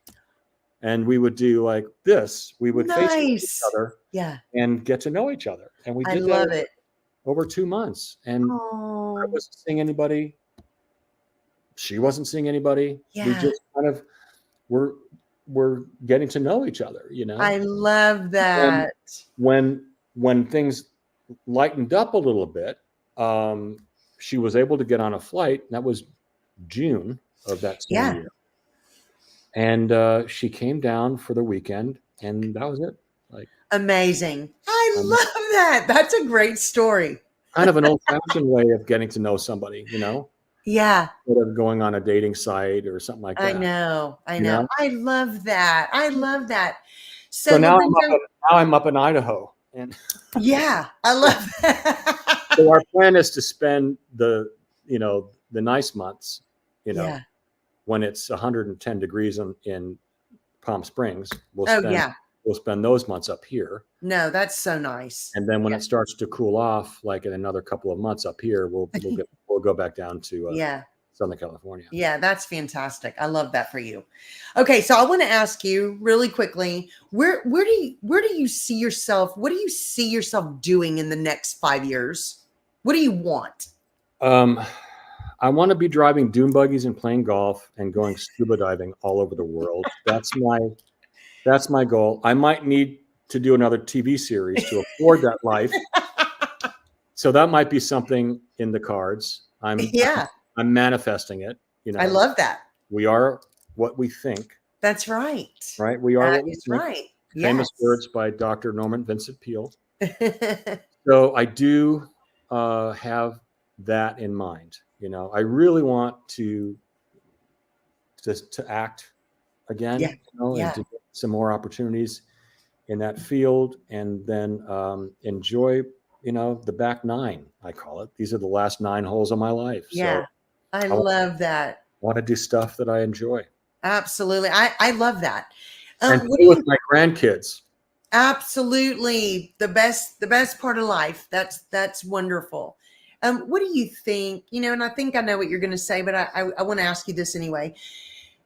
And we would do like this. We would FaceTime each Nice. other Yeah. and get to know each other. And we I did love that it. over 2 months. And I Oh, wasn't seeing anybody. She wasn't seeing anybody. We Yeah. just kind of we're getting to know each other, you know. I love that. When things lightened up a little bit, she was able to get on a flight. That was June of that same Yeah. year. And she came down for the weekend, and that was it. Like Amazing. I love that. That's a great story. kind of an old-fashioned way of getting to know somebody, you know, Yeah, instead of going on a dating site or something like that. I know. You know? I love that. I love that. So now Lorenzo- I'm up in Idaho, and yeah, I love that. so our plan is to spend the nice months, Yeah. when it's 110 degrees in Palm Springs. We'll spend those months up here. No, that's so nice. And then when Yeah. it starts to cool off, like in another couple of months up here, we'll go back down to Yeah. Southern California. Yeah, that's fantastic. I love that for you. Okay, so I want to ask you really quickly, where do you see yourself? What do you see yourself doing in the next 5 years? What do you want? I want to be driving dune buggies and playing golf and going scuba diving all over the world. That's my goal. I might need to do another TV series to afford that life. So that might be something in the cards. I'm manifesting it. I love that. We are what we think. That's right. Right? We are That what we is think. right. Famous Yes. words by Dr. Norman Vincent Peale. So I do have that in mind. I really want to act again, Yeah. and to get some more opportunities in that field, and then enjoy, the back nine, I call it. These are the last 9 holes of my life. Yeah. So I love that. want to do stuff that I enjoy. Absolutely. I love that. And What play do with you, my grandkids. absolutely the best part of life. That's wonderful. What do you think? And I think I know what you're going to say, but I want to ask you this anyway.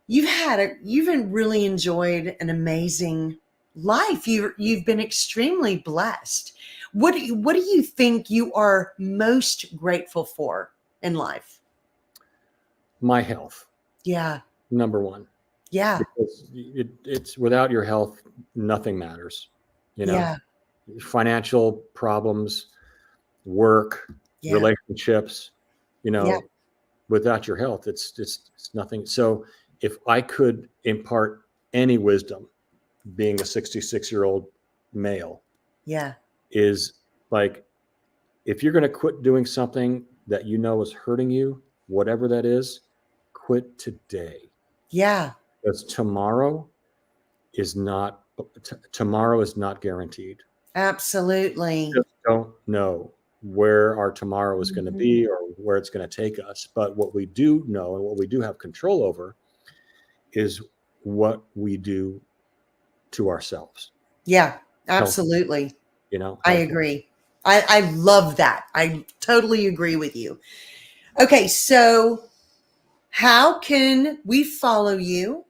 You've really enjoyed an amazing life. You've been extremely blessed. What do you think you are most grateful for in life? my health, Yeah. number one. Yeah. Because it's without your health, nothing matters. You know, Yeah. financial problems, work, Yeah. relationships, you know, Yeah. without your health, it's nothing. So if I could impart any wisdom, being a 66-year-old male, Yeah. is like, if you're going to quit doing something that you know is hurting you, whatever that is, quit today. Yeah. Because tomorrow is not guaranteed. Absolutely. Just don't know where our tomorrow is going to Mhm. be or where it's going to take us. But what we do know and what we do have control over is what we do to ourselves. Yeah, Health, absolutely. you know, I health. agree. I love that. I totally agree with you. Okay, so how can we follow you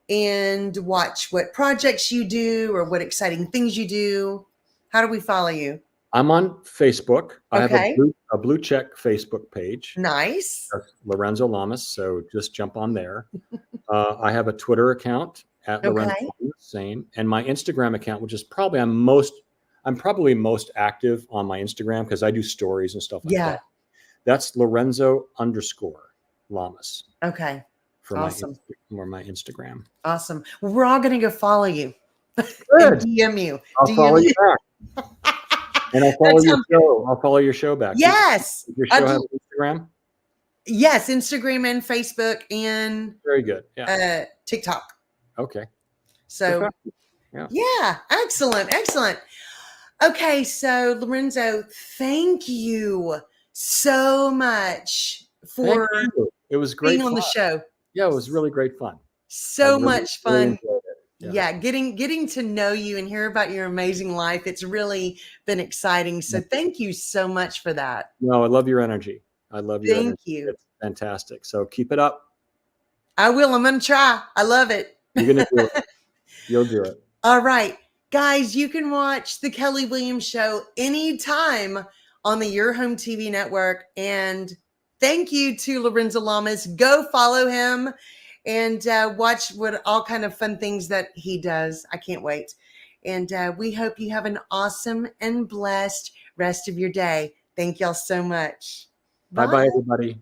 and watch what projects you do or what exciting things you do? How do we follow you? I'm on Facebook. I have Okay, a blue check Facebook page. nice. That's Lorenzo Lamas. So just jump on there. I have a Twitter account at Lorenzo Okay, Lamas, same, and my Instagram account, which is probably I'm probably most active on my Instagram because I do stories and stuff like yeah, that. That's Lorenzo underscore Lamas okay, for awesome, my Instagram. awesome. Well, we're all going to go follow you and Good. DM you. I'll follow you back, and I'll follow That your sounds, show. I'll follow your show back. yes. Does your show have an Instagram? Yes, Instagram and Facebook and Very good. Yeah. TikTok. Okay. So, Yeah. yeah, excellent, excellent. Okay, so Lorenzo, thank you so much Thank for you. It was being great on fun. the show. Yeah, it was really great fun. I So much really fun. enjoyed it. Yeah, getting to know you and hear about your amazing life. It's really been exciting. So thank you so much for that. No, I love your energy. I love your Thank energy. you. It's fantastic. So keep it up. I will. I'm going to try. I love it. You're going to do it. You'll do it. All right. Guys, you can watch The Kelly Williams Show anytime on the Your Home TV network. And thank you to Lorenzo Lamas. Go follow him and watch what all kind of fun things that he does. I can't wait. And we hope you have an awesome and blessed rest of your day. Thank y'all so much. Bye bye, everybody.